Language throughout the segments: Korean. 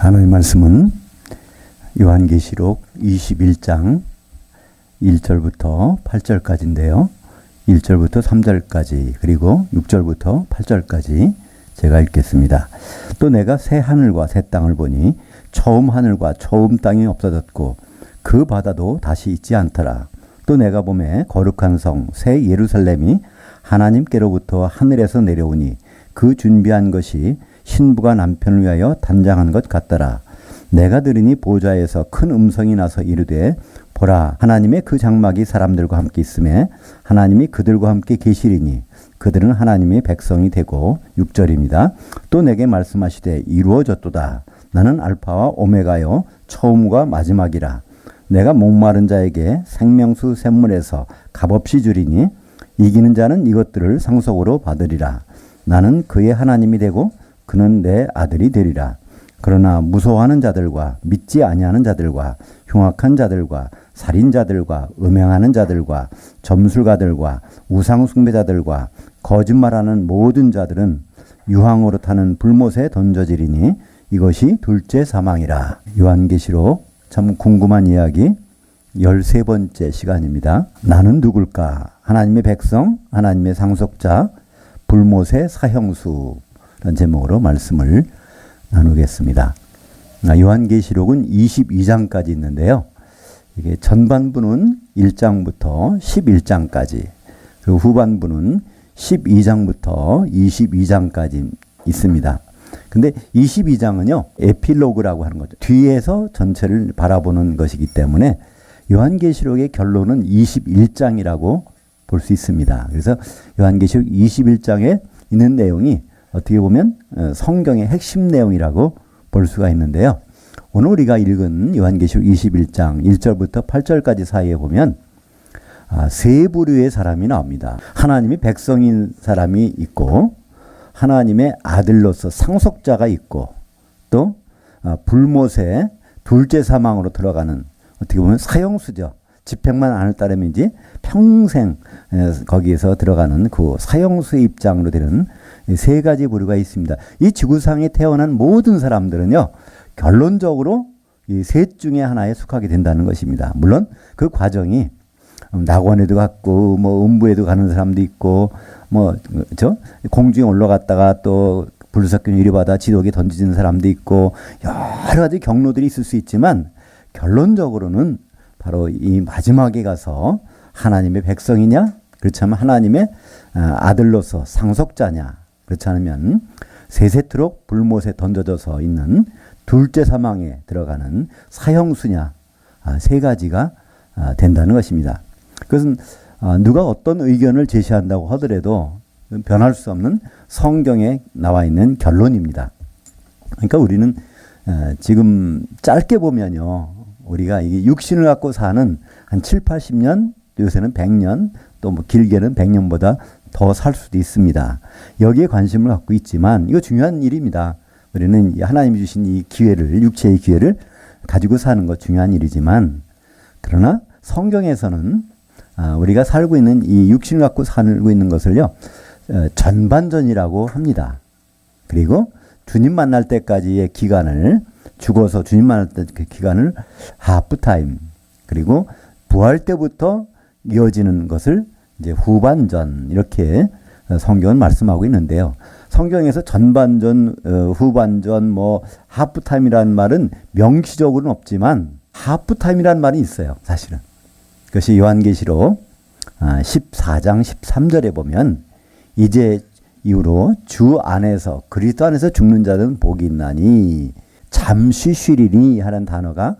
하나님 말씀은 요한계시록 21장 1절부터 8절까지인데요. 1절부터 3절까지 그리고 6절부터 8절까지 제가 읽겠습니다. 또 내가 새 하늘과 새 땅을 보니 처음 하늘과 처음 땅이 없어졌고 그 바다도 다시 있지 않더라. 또 내가 보매 거룩한 성 새 예루살렘이 하나님께로부터 하늘에서 내려오니 그 준비한 것이 신부가 남편을 위하여 단장한 것 같더라. 내가 들으니 보좌에서 큰 음성이 나서 이르되 보라 하나님의 그 장막이 사람들과 함께 있음에 하나님이 그들과 함께 계시리니 그들은 하나님의 백성이 되고 6절입니다. 또 내게 말씀하시되 이루어졌도다. 나는 알파와 오메가요 처음과 마지막이라. 내가 목마른 자에게 생명수 샘물에서 값없이 주리니 이기는 자는 이것들을 상속으로 받으리라. 나는 그의 하나님이 되고 그는 내 아들이 되리라. 그러나 무서워하는 자들과 믿지 아니하는 자들과 흉악한 자들과 살인자들과 음행하는 자들과 점술가들과 우상숭배자들과 거짓말하는 모든 자들은 유황으로 타는 불못에 던져지리니 이것이 둘째 사망이라. 요한계시록 참 궁금한 이야기 13번째 시간입니다. 나는 누굴까? 하나님의 백성, 하나님의 상속자, 불못의 사형수 라는 제목으로 말씀을 나누겠습니다. 요한계시록은 22장까지 있는데요. 이게 전반부는 1장부터 11장까지 그리고 후반부는 12장부터 22장까지 있습니다. 근데 22장은요 에필로그라고 하는 거죠. 뒤에서 전체를 바라보는 것이기 때문에 요한계시록의 결론은 21장이라고 볼 수 있습니다. 그래서 요한계시록 21장에 있는 내용이 어떻게 보면 성경의 핵심 내용이라고 볼 수가 있는데요. 오늘 우리가 읽은 요한계시록 21장 1절부터 8절까지 사이에 보면 세 부류의 사람이 나옵니다. 하나님의 백성인 사람이 있고 하나님의 아들로서 상속자가 있고 또 불못의 둘째 사망으로 들어가는 어떻게 보면 사형수죠. 집행만 안 할 따름인지 평생 거기에서 들어가는 그 사형수의 입장으로 되는 세 가지 부류가 있습니다. 이 지구상에 태어난 모든 사람들은요, 결론적으로 이 셋 중에 하나에 속하게 된다는 것입니다. 물론 그 과정이 낙원에도 갔고, 뭐 음부에도 가는 사람도 있고, 공중에 올라갔다가 또 불사경 유리받아 지옥에 던지는 사람도 있고, 여러 가지 경로들이 있을 수 있지만, 결론적으로는 바로 이 마지막에 가서 하나님의 백성이냐? 그렇지 않으면 하나님의 아들로서 상속자냐? 그렇지 않으면 세세토록 불못에 던져져서 있는 둘째 사망에 들어가는 사형수냐? 세 가지가 된다는 것입니다. 그것은 누가 어떤 의견을 제시한다고 하더라도 변할 수 없는 성경에 나와 있는 결론입니다. 그러니까 우리는 지금 짧게 보면요. 우리가 이게 육신을 갖고 사는 한 7, 80년, 요새는 100년, 또 뭐 길게는 100년보다 더 살 수도 있습니다. 여기에 관심을 갖고 있지만 이거 중요한 일입니다. 우리는 하나님이 주신 이 기회를, 육체의 기회를 가지고 사는 것 중요한 일이지만 그러나 성경에서는 우리가 살고 있는 이 육신을 갖고 살고 있는 것을요. 전반전이라고 합니다. 그리고 주님 만날 때까지의 기간을 죽어서 주님 만날 때 그 기간을 하프타임 그리고 부활 때부터 이어지는 것을 이제 후반전 이렇게 성경은 말씀하고 있는데요. 성경에서 전반전, 후반전, 하프타임이라는 말은 명시적으로는 없지만 하프타임이라는 말이 있어요. 사실은. 그것이 요한계시록 14장 13절에 보면 이제 이후로 주 안에서 그리스도 안에서 죽는 자들은 복이 있나니 잠시 쉬리니 하는 단어가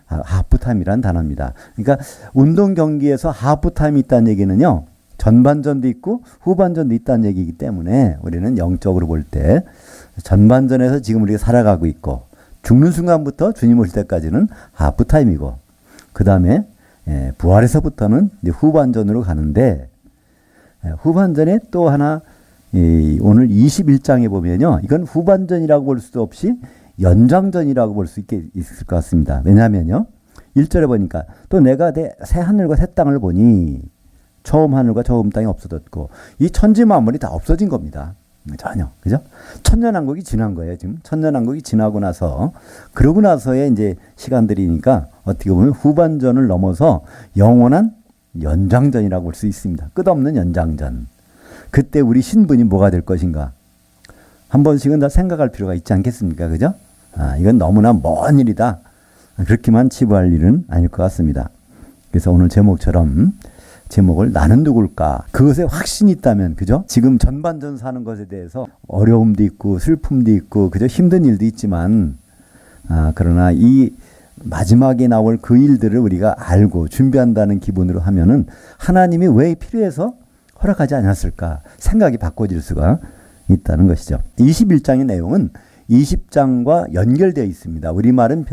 하프타임이라는 단어입니다. 그러니까 운동 경기에서 하프타임이 있다는 얘기는요. 전반전도 있고 후반전도 있다는 얘기이기 때문에 우리는 영적으로 볼 때 전반전에서 지금 우리가 살아가고 있고 죽는 순간부터 주님 오실 때까지는 하프타임이고 그 다음에 부활에서부터는 이제 후반전으로 가는데 후반전에 또 하나 오늘 21장에 보면요. 이건 후반전이라고 볼 수도 없이 연장전이라고 볼 수 있을 것 같습니다. 왜냐하면요. 1절에 보니까 또 내가 새 하늘과 새 땅을 보니 처음 하늘과 처음 땅이 없어졌고 이 천지 만물이 다 없어진 겁니다. 전혀. 그죠? 천년왕국이 지난 거예요, 지금. 천년왕국이 지나고 나서, 그러고 나서의 이제 시간들이니까 어떻게 보면 후반전을 넘어서 영원한 연장전이라고 볼 수 있습니다. 끝없는 연장전. 그때 우리 신분이 뭐가 될 것인가? 한 번씩은 다 생각할 필요가 있지 않겠습니까? 그죠? 이건 너무나 먼 일이다. 그렇게만 치부할 일은 아닐 것 같습니다. 그래서 오늘 제목을 나는 누굴까? 그것에 확신이 있다면, 그죠? 지금 전반전 사는 것에 대해서 어려움도 있고 슬픔도 있고, 그죠? 힘든 일도 있지만, 그러나 이 마지막에 나올 그 일들을 우리가 알고 준비한다는 기분으로 하면은 하나님이 왜 필요해서 허락하지 않았을까? 생각이 바꿔질 수가 있다는 것이죠. 21장의 내용은 20장과 연결되어 있습니다. 우리말은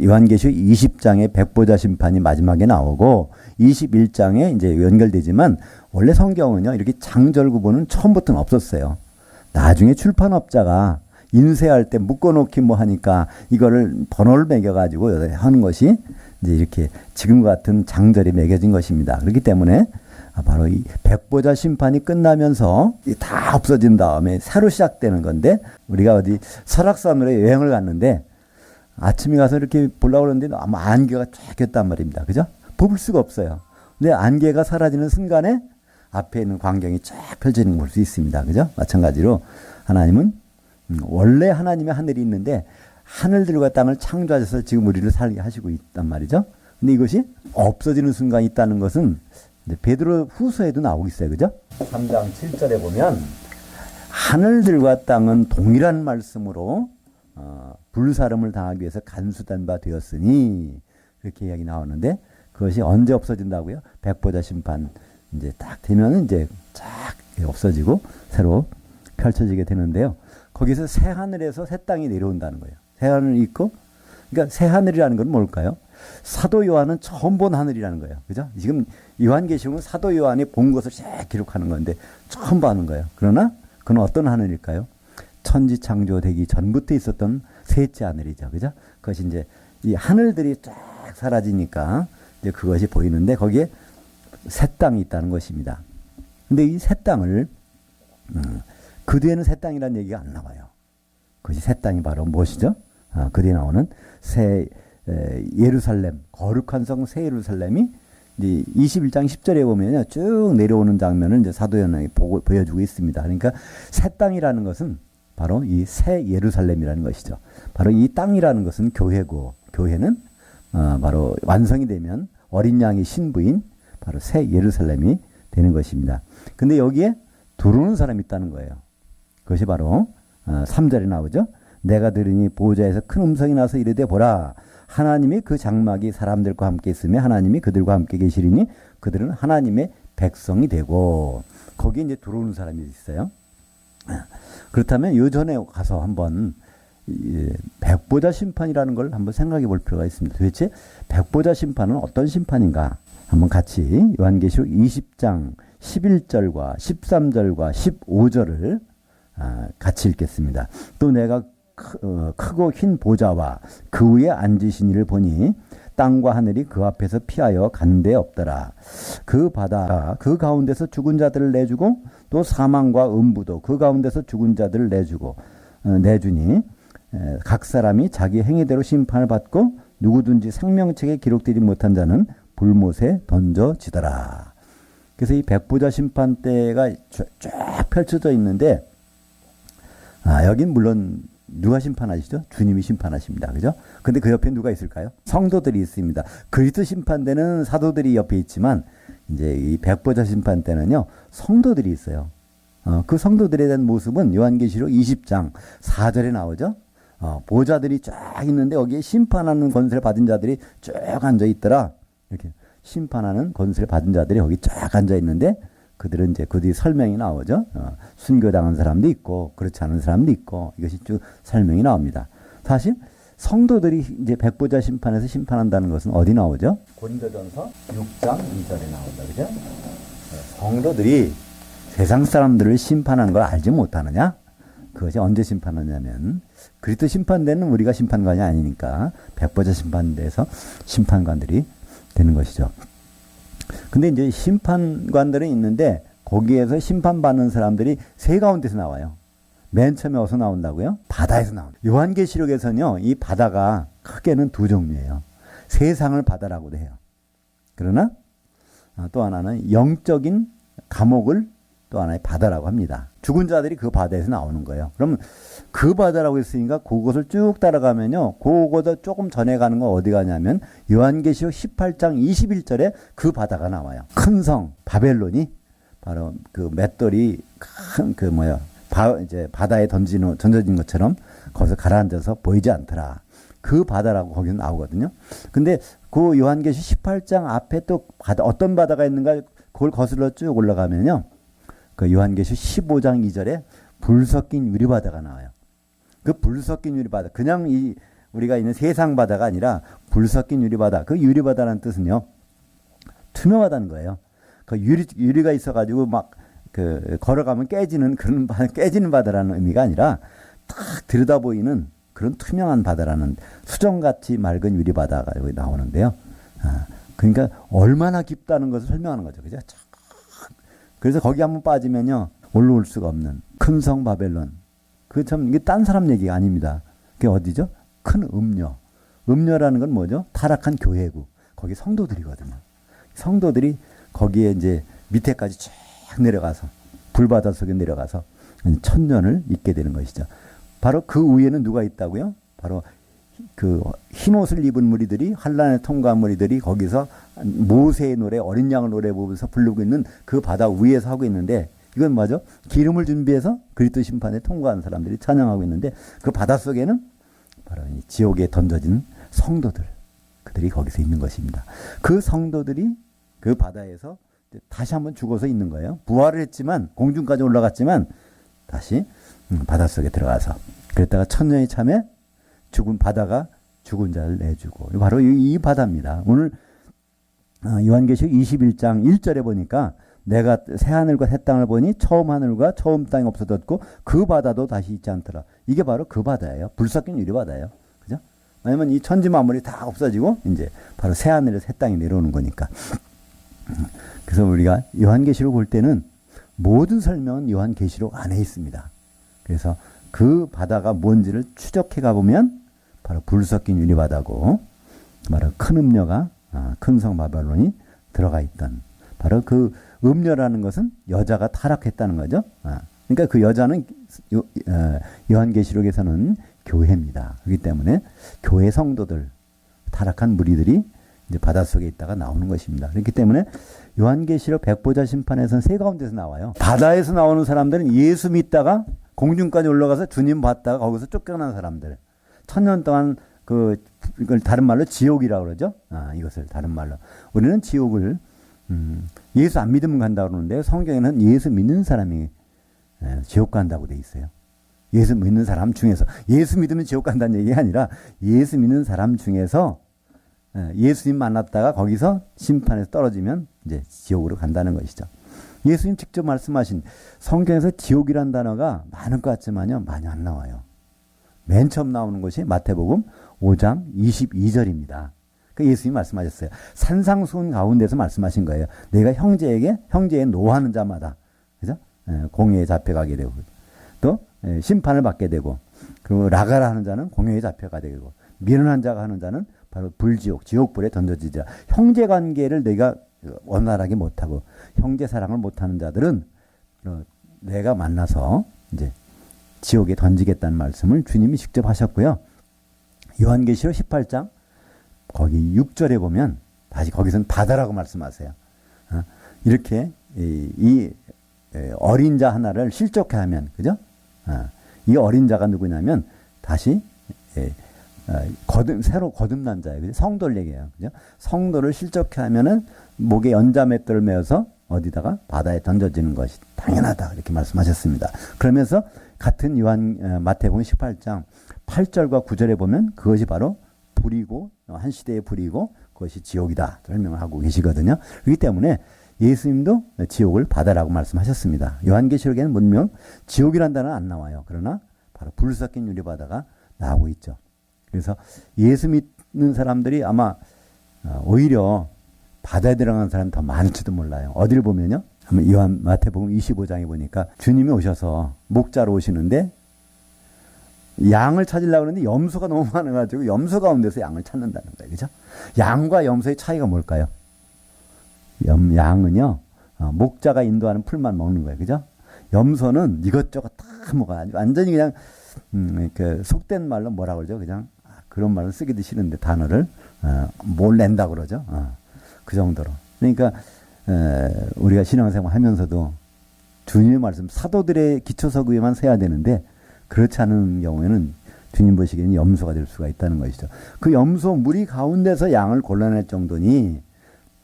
요한계시록 20장에 백보자 심판이 마지막에 나오고 21장에 이제 연결되지만 원래 성경은요, 이렇게 장절 구분은 처음부터는 없었어요. 나중에 출판업자가 인쇄할 때 묶어놓기 뭐 하니까 이거를 번호를 매겨가지고 하는 것이 이제 이렇게 지금과 같은 장절이 매겨진 것입니다. 그렇기 때문에 바로 이 백보자 심판이 끝나면서 다 없어진 다음에 새로 시작되는 건데, 우리가 어디 설악산으로 여행을 갔는데 아침에 가서 이렇게 보려고 그러는데 아마 안개가 쫙 꼈단 말입니다. 그죠? 뽑을 수가 없어요. 근데 안개가 사라지는 순간에 앞에 있는 광경이 쫙 펼쳐지는 걸 볼 수 있습니다. 그죠? 마찬가지로 하나님은 원래 하나님의 하늘이 있는데 하늘들과 땅을 창조하셔서 지금 우리를 살게 하시고 있단 말이죠. 근데 이것이 없어지는 순간이 있다는 것은 베드로 후서에도 나오고 있어요. 그죠? 3장 7절에 보면 하늘들과 땅은 동일한 말씀으로 불사름을 당하기 위해서 간수된 바 되었으니, 그렇게 이야기 나오는데 그것이 언제 없어진다고요? 백보자 심판 이제 딱 되면 이제 쫙 없어지고 새로 펼쳐지게 되는데요. 거기서 새 하늘에서 새 땅이 내려온다는 거예요. 새 하늘이 있고, 그러니까 새 하늘이라는 건 뭘까요? 사도 요한은 처음 본 하늘이라는 거예요. 그죠? 지금 요한계시록은 사도 요한이 본 것을 쫙 기록하는 건데 처음 보는 거예요. 그러나 그건 어떤 하늘일까요? 천지 창조되기 전부터 있었던 셋째 하늘이죠. 그죠? 그것이 이제 이 하늘들이 쫙 사라지니까 이제 그것이 보이는데 거기에 새 땅이 있다는 것입니다. 근데 이 새 땅을 그 뒤에는 새 땅이라는 얘기가 안 나와요. 그것이 새 땅이 바로 무엇이죠? 그 뒤에 나오는 새 예루살렘, 거룩한 성 새 예루살렘이 이제 21장 10절에 보면요, 쭉 내려오는 장면을 이제 사도 요한이 보여주고 있습니다. 그러니까 새 땅이라는 것은 바로 이 새 예루살렘이라는 것이죠. 바로 이 땅이라는 것은 교회고, 교회는 바로 완성이 되면 어린 양의 신부인 바로 새 예루살렘이 되는 것입니다. 근데 여기에 들어오는 사람이 있다는 거예요. 그것이 바로 3절에 나오죠. 내가 들으니 보호자에서 큰 음성이 나서 이르되 보라, 하나님이 그 장막이 사람들과 함께 있으며 하나님이 그들과 함께 계시리니 그들은 하나님의 백성이 되고, 거기에 이제 들어오는 사람이 있어요. 그렇다면 요 전에 가서 한번 백보자 심판이라는 걸 한번 생각해 볼 필요가 있습니다. 도대체 백보자 심판은 어떤 심판인가? 한번 같이 요한계시록 20장 11절과 13절과 15절을 같이 읽겠습니다. 또 내가 크고 흰 보좌와 그 위에 앉으신 이를 보니 땅과 하늘이 그 앞에서 피하여 간 데 없더라. 그 바다가 그 가운데서 죽은 자들을 내주고 또 사망과 음부도 그 가운데서 죽은 자들을 내주니 각 사람이 자기 행위대로 심판을 받고 누구든지 생명책에 기록되지 못한 자는 불못에 던져지더라. 그래서 이 백보자 심판 때가 쫙 펼쳐져 있는데, 여긴 물론 누가 심판하시죠? 주님이 심판하십니다. 그죠? 근데 그 옆에 누가 있을까요? 성도들이 있습니다. 그리스도 심판 때는 사도들이 옆에 있지만, 이제 이 백보자 심판 때는요, 성도들이 있어요. 그 성도들에 대한 모습은 요한계시록 20장 4절에 나오죠? 보좌들이 쫙 있는데 여기에 심판하는 권세를 받은 자들이 쭉 앉아 있더라. 이렇게 심판하는 권세를 받은 자들이 여기 쫙 앉아 있는데, 그들은 이제 그 뒤 설명이 나오죠. 순교당한 사람도 있고 그렇지 않은 사람도 있고, 이것이 쭉 설명이 나옵니다. 사실 성도들이 이제 백보자 심판에서 심판한다는 것은 어디 나오죠? 고린도전서 6장 2절에 나온다. 그죠? 성도들이 세상 사람들을 심판하는 걸 알지 못하느냐? 그것이 언제 심판하냐면 그리스도 심판대는 우리가 심판관이 아니니까 백보자 심판대에서 심판관들이 되는 것이죠. 근데 이제 심판관들은 있는데 거기에서 심판받는 사람들이 새 가운데서 나와요. 맨 처음에 어디서 나온다고요? 바다에서 나온다. 요한계시록에서는요, 이 바다가 크게는 두 종류예요. 세상을 바다라고도 해요. 그러나 또 하나는 영적인 감옥을 또 하나의 바다라고 합니다. 죽은 자들이 그 바다에서 나오는 거예요. 그러면 그 바다라고 했으니까 그곳을 쭉 따라가면요, 그곳에 조금 전에 가는 건 어디 가냐면 요한계시록 18장 21절에 그 바다가 나와요. 큰 성 바벨론이 바로 그 맷돌이 큰 이제 바다에 던져진 것처럼 거기서 가라앉아서 보이지 않더라. 그 바다라고 거기서 나오거든요. 근데 그 요한계시 18장 앞에 또 바다, 어떤 바다가 있는가 그걸 거슬러 쭉 올라가면요, 그 요한계시 15장 2절에 불 섞인 유리바다가 나와요. 그 불 섞인 유리바다, 그냥 우리가 있는 세상 바다가 아니라 불 섞인 유리바다. 그 유리바다라는 뜻은요, 투명하다는 거예요. 그 유리가 있어가지고 막 걸어가면 깨지는 그런 깨지는 바다라는 의미가 아니라 딱 들여다 보이는 그런 투명한 바다라는, 수정같이 맑은 유리바다가 여기 나오는데요. 그러니까 얼마나 깊다는 것을 설명하는 거죠. 그죠? 그래서 거기 한번 빠지면요, 올라올 수가 없는 큰 성 바벨론. 이게 딴 사람 얘기가 아닙니다. 그게 어디죠? 큰 음녀. 음녀라는 건 뭐죠? 타락한 교회고, 거기 성도들이거든요. 성도들이 거기에 이제 밑에까지 쭉 내려가서, 불바다 속에 내려가서 천년을 있게 되는 것이죠. 바로 그 위에는 누가 있다고요? 바로 그 흰옷을 입은 무리들이, 환란에 통과한 무리들이 거기서 모세의 노래, 어린 양을 노래 부르면서 부르고 있는 그 바다 위에서 하고 있는데, 이건 뭐죠? 기름을 준비해서 그리스도 심판에 통과한 사람들이 찬양하고 있는데, 그 바다 속에는 바로 이 지옥에 던져진 성도들, 그들이 거기서 있는 것입니다. 그 성도들이 그 바다에서 다시 한번 죽어서 있는 거예요. 부활을 했지만, 공중까지 올라갔지만 다시 바닷속에 들어가서, 그랬다가 천년이 참에 바다가 죽은 자를 내주고, 바로 이 바다입니다. 오늘 요한계시록 21장 1절에 보니까 내가 새 하늘과 새 땅을 보니 처음 하늘과 처음 땅이 없어졌고 그 바다도 다시 있지 않더라. 이게 바로 그 바다예요. 불 섞인 유리바다예요. 그죠? 왜냐면 이 천지 만물이 다 없어지고 이제 바로 새 하늘에 새 땅이 내려오는 거니까. 그래서 우리가 요한계시록 볼 때는 모든 설명은 요한계시록 안에 있습니다. 그래서 그 바다가 뭔지를 추적해 가보면 바로 불 섞인 유리바다고, 바로 큰 음녀가, 큰 성 바벨론이 들어가 있던, 바로 그 음녀라는 것은 여자가 타락했다는 거죠. 그러니까 그 여자는 요한계시록에서는 교회입니다. 그렇기 때문에 교회 성도들, 타락한 무리들이 이제 바닷속에 있다가 나오는 것입니다. 그렇기 때문에 요한계시록 백보자 심판에서는 세 가운데서 나와요. 바다에서 나오는 사람들은 예수 믿다가 공중까지 올라가서 주님 봤다가 거기서 쫓겨난 사람들. 천년 동안 이걸 다른 말로 지옥이라고 그러죠. 이것을 다른 말로. 우리는 지옥을, 예수 안 믿으면 간다고 그러는데, 성경에는 예수 믿는 사람이 지옥 간다고 돼 있어요. 예수 믿는 사람 중에서, 예수 믿으면 지옥 간다는 얘기가 아니라 예수 믿는 사람 중에서 예수님 만났다가 거기서 심판에서 떨어지면 이제 지옥으로 간다는 것이죠. 예수님 직접 말씀하신, 성경에서 지옥이란 단어가 많은 것 같지만요, 많이 안 나와요. 맨 처음 나오는 것이 마태복음 5장 22절입니다. 그 예수님이 말씀하셨어요. 산상수훈 가운데서 말씀하신 거예요. 내가 형제에 노하는 자마다, 그죠? 공회에 잡혀가게 되고, 또 심판을 받게 되고, 그리고 라가라 하는 자는 공회에 잡혀가게 되고, 미련한 자가 하는 자는 바로 불지옥, 지옥불에 던져지자. 형제 관계를 내가 원활하게 못하고 형제 사랑을 못하는 자들은 내가 만나서 이제 지옥에 던지겠다는 말씀을 주님이 직접 하셨고요. 요한계시록 18장 거기 6절에 보면 다시 거기서는 바다라고 말씀하세요. 이렇게 이 어린 자 하나를 실족해 하면, 그죠? 이 어린 자가 누구냐면 다시 새로 거듭난 자예요. 그죠? 성도를 얘기해요. 그죠? 성도를 실족해 하면은 목에 연자맷돌을 메어서 어디다가 바다에 던져지는 것이 당연하다, 이렇게 말씀하셨습니다. 그러면서 같은 마태복음 18장 8절과 9절에 보면 그것이 바로 불이고, 한 시대의 불이고 그것이 지옥이다 설명을 하고 계시거든요. 그렇기 때문에 예수님도 지옥을 바다라고 말씀하셨습니다. 요한계시록에는 분명 지옥이란 단어는 안 나와요. 그러나 바로 불 섞인 유리바다가 나오고 있죠. 그래서 예수 믿는 사람들이 아마 오히려 바다에 들어간 사람이 더 많을지도 몰라요. 어디를 보면요, 한번 요한 마태복음 25장에 보니까 주님이 오셔서 목자로 오시는데 양을 찾으려고 하는데 염소가 너무 많아가지고 염소 가운데서 양을 찾는다는 거예요. 그죠? 양과 염소의 차이가 뭘까요? 양은요, 목자가 인도하는 풀만 먹는 거예요. 그죠? 염소는 이것저것 다 먹어요. 완전히 그냥, 그 속된 말로 뭐라 그러죠? 그냥, 그런 말을 쓰기도 싫은데 단어를, 뭘 낸다 그러죠? 그 정도로. 그러니까, 우리가 신앙생활 하면서도 주님의 말씀, 사도들의 기초서구에만 세야 되는데, 그렇지 않은 경우에는 주님 보시기에는 염소가 될 수가 있다는 것이죠. 그 염소 무리 가운데서 양을 골라낼 정도니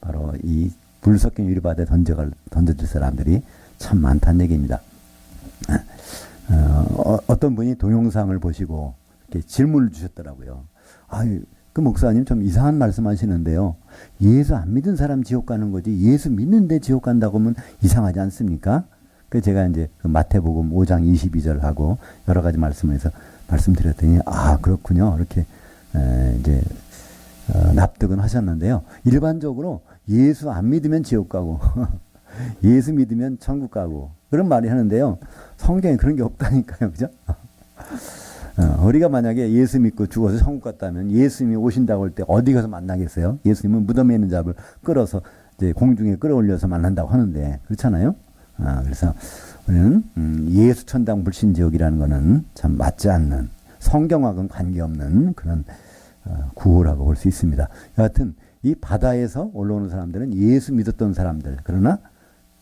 바로 이 불섞인 유리바다에 던져질 사람들이 참 많다는 얘기입니다. 어떤 분이 동영상을 보시고 이렇게 질문을 주셨더라고요. 그 목사님 좀 이상한 말씀 하시는데요. 예수 안 믿은 사람 지옥 가는 거지 예수 믿는데 지옥 간다고 하면 이상하지 않습니까? 그 제가 이제 그 마태복음 5장 22절하고 여러 가지 말씀을 해서 말씀드렸더니 그렇군요. 이렇게 이제 납득은 하셨는데요. 일반적으로 예수 안 믿으면 지옥 가고 예수 믿으면 천국 가고 그런 말이 하는데요. 성경에 그런 게 없다니까요. 그죠? 우리가 만약에 예수 믿고 죽어서 천국 갔다면 예수님이 오신다고 할 때 어디 가서 만나겠어요? 예수님은 무덤에 있는 잡을 끌어서 이제 공중에 끌어올려서 만난다고 하는데 그렇잖아요. 그래서 우리는 예수 천당 불신지옥이라는 것은 참 맞지 않는 성경하고는 관계없는 그런 구호라고 볼 수 있습니다. 여하튼 이 바다에서 올라오는 사람들은 예수 믿었던 사람들 그러나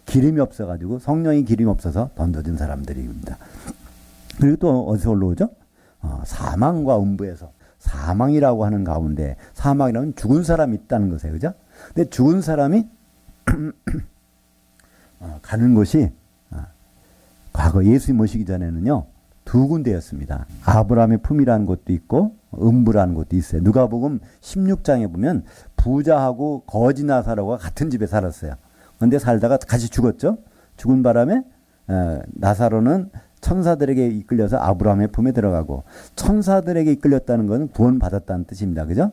기름이 없어가지고 성령이 기름이 없어서 던져진 사람들입니다. 그리고 또 어디서 올라오죠? 사망과 음부에서 사망이라고 하는 가운데 사망이라면 죽은 사람이 있다는 것이에요. 그죠? 근데 죽은 사람이 가는 곳이 과거 예수님 오시기 전에는요 두 군데였습니다. 아브라함의 품이라는 곳도 있고 음부라는 곳도 있어요. 누가복음 16장에 보면 부자하고 거지 나사로가 같은 집에 살았어요. 그런데 살다가 같이 죽었죠. 죽은 바람에 나사로는 천사들에게 이끌려서 아브라함의 품에 들어가고 천사들에게 이끌렸다는 것은 구원받았다는 뜻입니다. 그죠?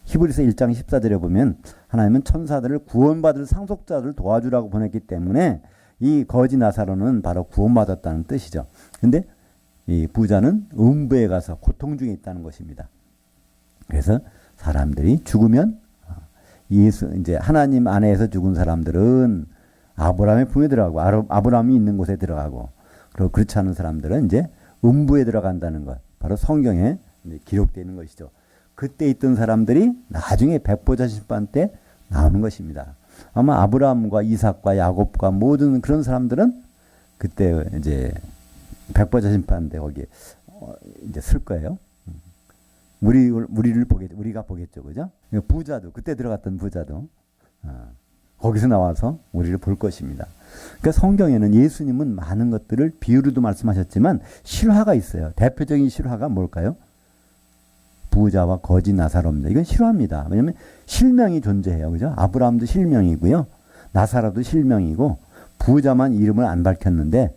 히브리서 1장 14절에 보면 하나님은 천사들을 구원받을 상속자들을 도와주라고 보냈기 때문에 이 거지 나사로는 바로 구원받았다는 뜻이죠. 근데 이 부자는 음부에 가서 고통 중에 있다는 것입니다. 그래서 사람들이 죽으면 이제 하나님 안에서 죽은 사람들은 아브라함의 품에 들어가고 아브라함이 있는 곳에 들어가고 그리고 그렇지 않은 사람들은 이제 음부에 들어간다는 것. 바로 성경에 기록되어 있는 것이죠. 그때 있던 사람들이 나중에 백보자 심판 때 나오는 것입니다. 아마 아브라함과 이삭과 야곱과 모든 그런 사람들은 그때 이제 백보자 심판 때 거기에 이제 쓸 거예요. 우리가 보겠죠, 그죠? 부자도 그때 들어갔던 부자도 거기서 나와서 우리를 볼 것입니다. 그러니까 성경에는 예수님은 많은 것들을 비유로도 말씀하셨지만 실화가 있어요. 대표적인 실화가 뭘까요? 부자와 거지 나사로입니다. 이건 실화입니다. 왜냐하면 실명이 존재해요. 그죠? 아브라함도 실명이고요. 나사로도 실명이고 부자만 이름을 안 밝혔는데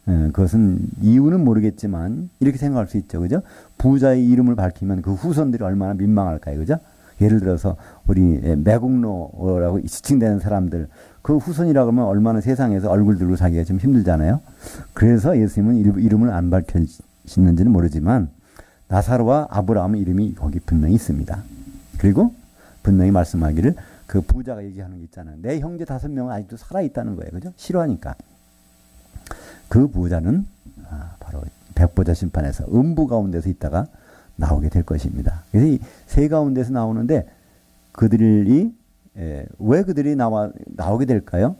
그것은 이유는 모르겠지만 이렇게 생각할 수 있죠. 그죠? 부자의 이름을 밝히면 그 후손들이 얼마나 민망할까요. 그죠? 예를 들어서 우리 매국노라고 지칭되는 사람들 그 후손이라고 하면 얼마나 세상에서 얼굴 들고 살기가 좀 힘들잖아요. 그래서 예수님은 이름을 안 밝히시는지는 모르지만 나사로와 아브라함의 이름이 거기 분명히 있습니다. 그리고 분명히 말씀하기를 그 부자가 얘기하는 게 있잖아요. 내 형제 5명은 아직도 살아있다는 거예요. 그죠? 싫어하니까. 그 부자는 바로 백보자 심판에서 음부 가운데서 있다가 나오게 될 것입니다. 그래서 이 세 가운데서 나오는데 그들이 왜 그들이 나오게 될까요?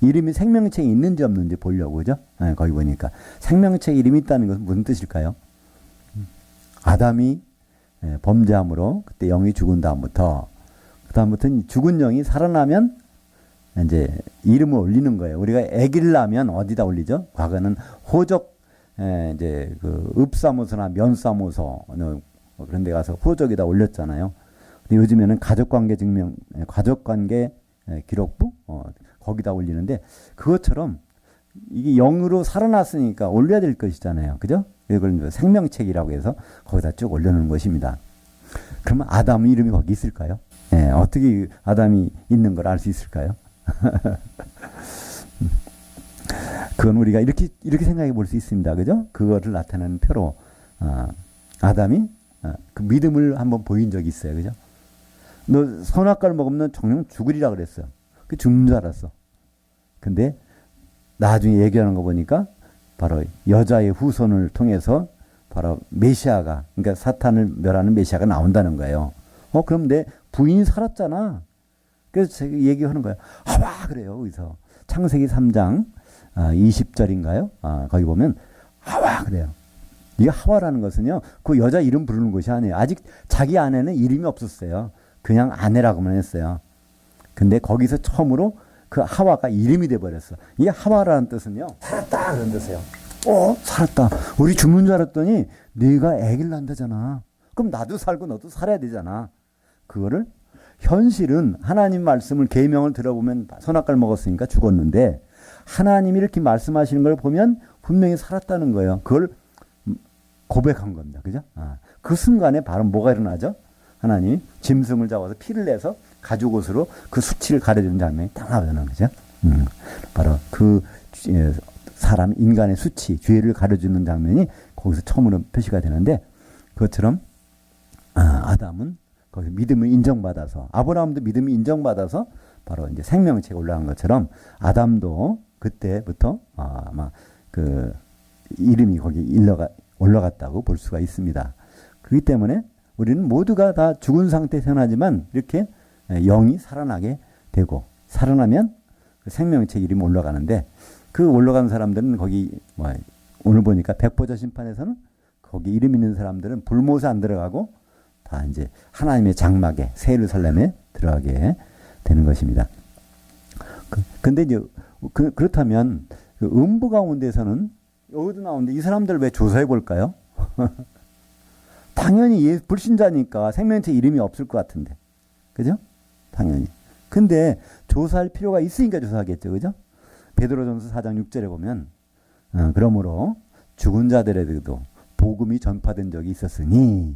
이름이 생명책에 있는지 없는지 보려고 그죠? 거기 보니까 생명책에 이름이 있다는 것은 무슨 뜻일까요? 아담이 범죄함으로 그때 영이 죽은 다음부터 그다음부터는 죽은 영이 살아나면 이제 이름을 올리는 거예요. 우리가 아기를 낳으면 어디다 올리죠? 과거는 호적 이제 그 읍사무소나 면사무소 그런 데 가서 호적에다 올렸잖아요. 근데 요즘에는 가족관계 증명 가족관계 기록부 거기다 올리는데 그것처럼 이게 영으로 살아났으니까 올려야 될 것이잖아요. 그죠? 이걸 생명책이라고 해서 거기다 쭉 올려놓은 것입니다. 그러면 아담 이름이 거기 있을까요? 어떻게 아담이 있는 걸 알 수 있을까요? 그건 우리가 이렇게 생각해 볼 수 있습니다. 그죠? 그거를 나타내는 표로, 아담이 그 믿음을 한번 보인 적이 있어요. 그죠? 너 선악과를 먹으면 정령 죽으리라 그랬어. 그 죽는 줄 알았어. 근데 나중에 얘기하는 거 보니까 바로 여자의 후손을 통해서 바로 메시아가, 그러니까 사탄을 멸하는 메시아가 나온다는 거예요. 그럼 내 부인이 살았잖아. 그래서 제가 얘기하는 거예요. 하와 그래요. 거기서 창세기 3장 20절인가요? 거기 보면 하와 그래요. 이 하와라는 것은요, 그 여자 이름 부르는 것이 아니에요. 아직 자기 아내는 이름이 없었어요. 그냥 아내라고만 했어요. 근데 거기서 처음으로 그 하와가 이름이 돼버렸어. 이 하와라는 뜻은요, 살았다 그런 뜻이에요. 살았다. 우리 죽는 줄 알았더니 네가 아기를 낳는다잖아. 그럼 나도 살고 너도 살아야 되잖아. 그거를 현실은 하나님 말씀을 계명을 들어보면 선악과를 먹었으니까 죽었는데 하나님이 이렇게 말씀하시는 걸 보면 분명히 살았다는 거예요. 그걸 고백한 겁니다. 그죠? 그 순간에 바로 뭐가 일어나죠? 하나님이 짐승을 잡아서 피를 내서 가죽 옷으로 그 수치를 가려주는 장면이 딱 나오잖아요. 그죠? 바로 그 사람, 인간의 수치, 죄를 가려주는 장면이 거기서 처음으로 표시가 되는데, 그것처럼 아담은 거기서 믿음을 인정받아서, 아브라함도 믿음이 인정받아서 바로 이제 생명체가 올라간 것처럼 아담도 그때부터 아마 그 이름이 거기 올라갔다고 볼 수가 있습니다. 그렇기 때문에 우리는 모두가 다 죽은 상태에 태어나지만 이렇게 영이 살아나게 되고, 살아나면 그 생명체 이름이 올라가는데, 그 올라간 사람들은 거기 오늘 보니까 백보자 심판에서는 거기 이름 있는 사람들은 불못에 안 들어가고 다 이제 하나님의 장막에, 새 예루살렘에 들어가게 되는 것입니다. 근데 이제 그렇다면 그 음부 가운데서는 여기도 나오는데 이 사람들 왜 조사해 볼까요? 당연히 불신자니까 생명체 이름이 없을 것 같은데. 그죠? 당연히. 근데 조사할 필요가 있으니까 조사하겠죠. 그죠? 베드로전서 4장 6절에 보면 그러므로 죽은 자들에게도 복음이 전파된 적이 있었으니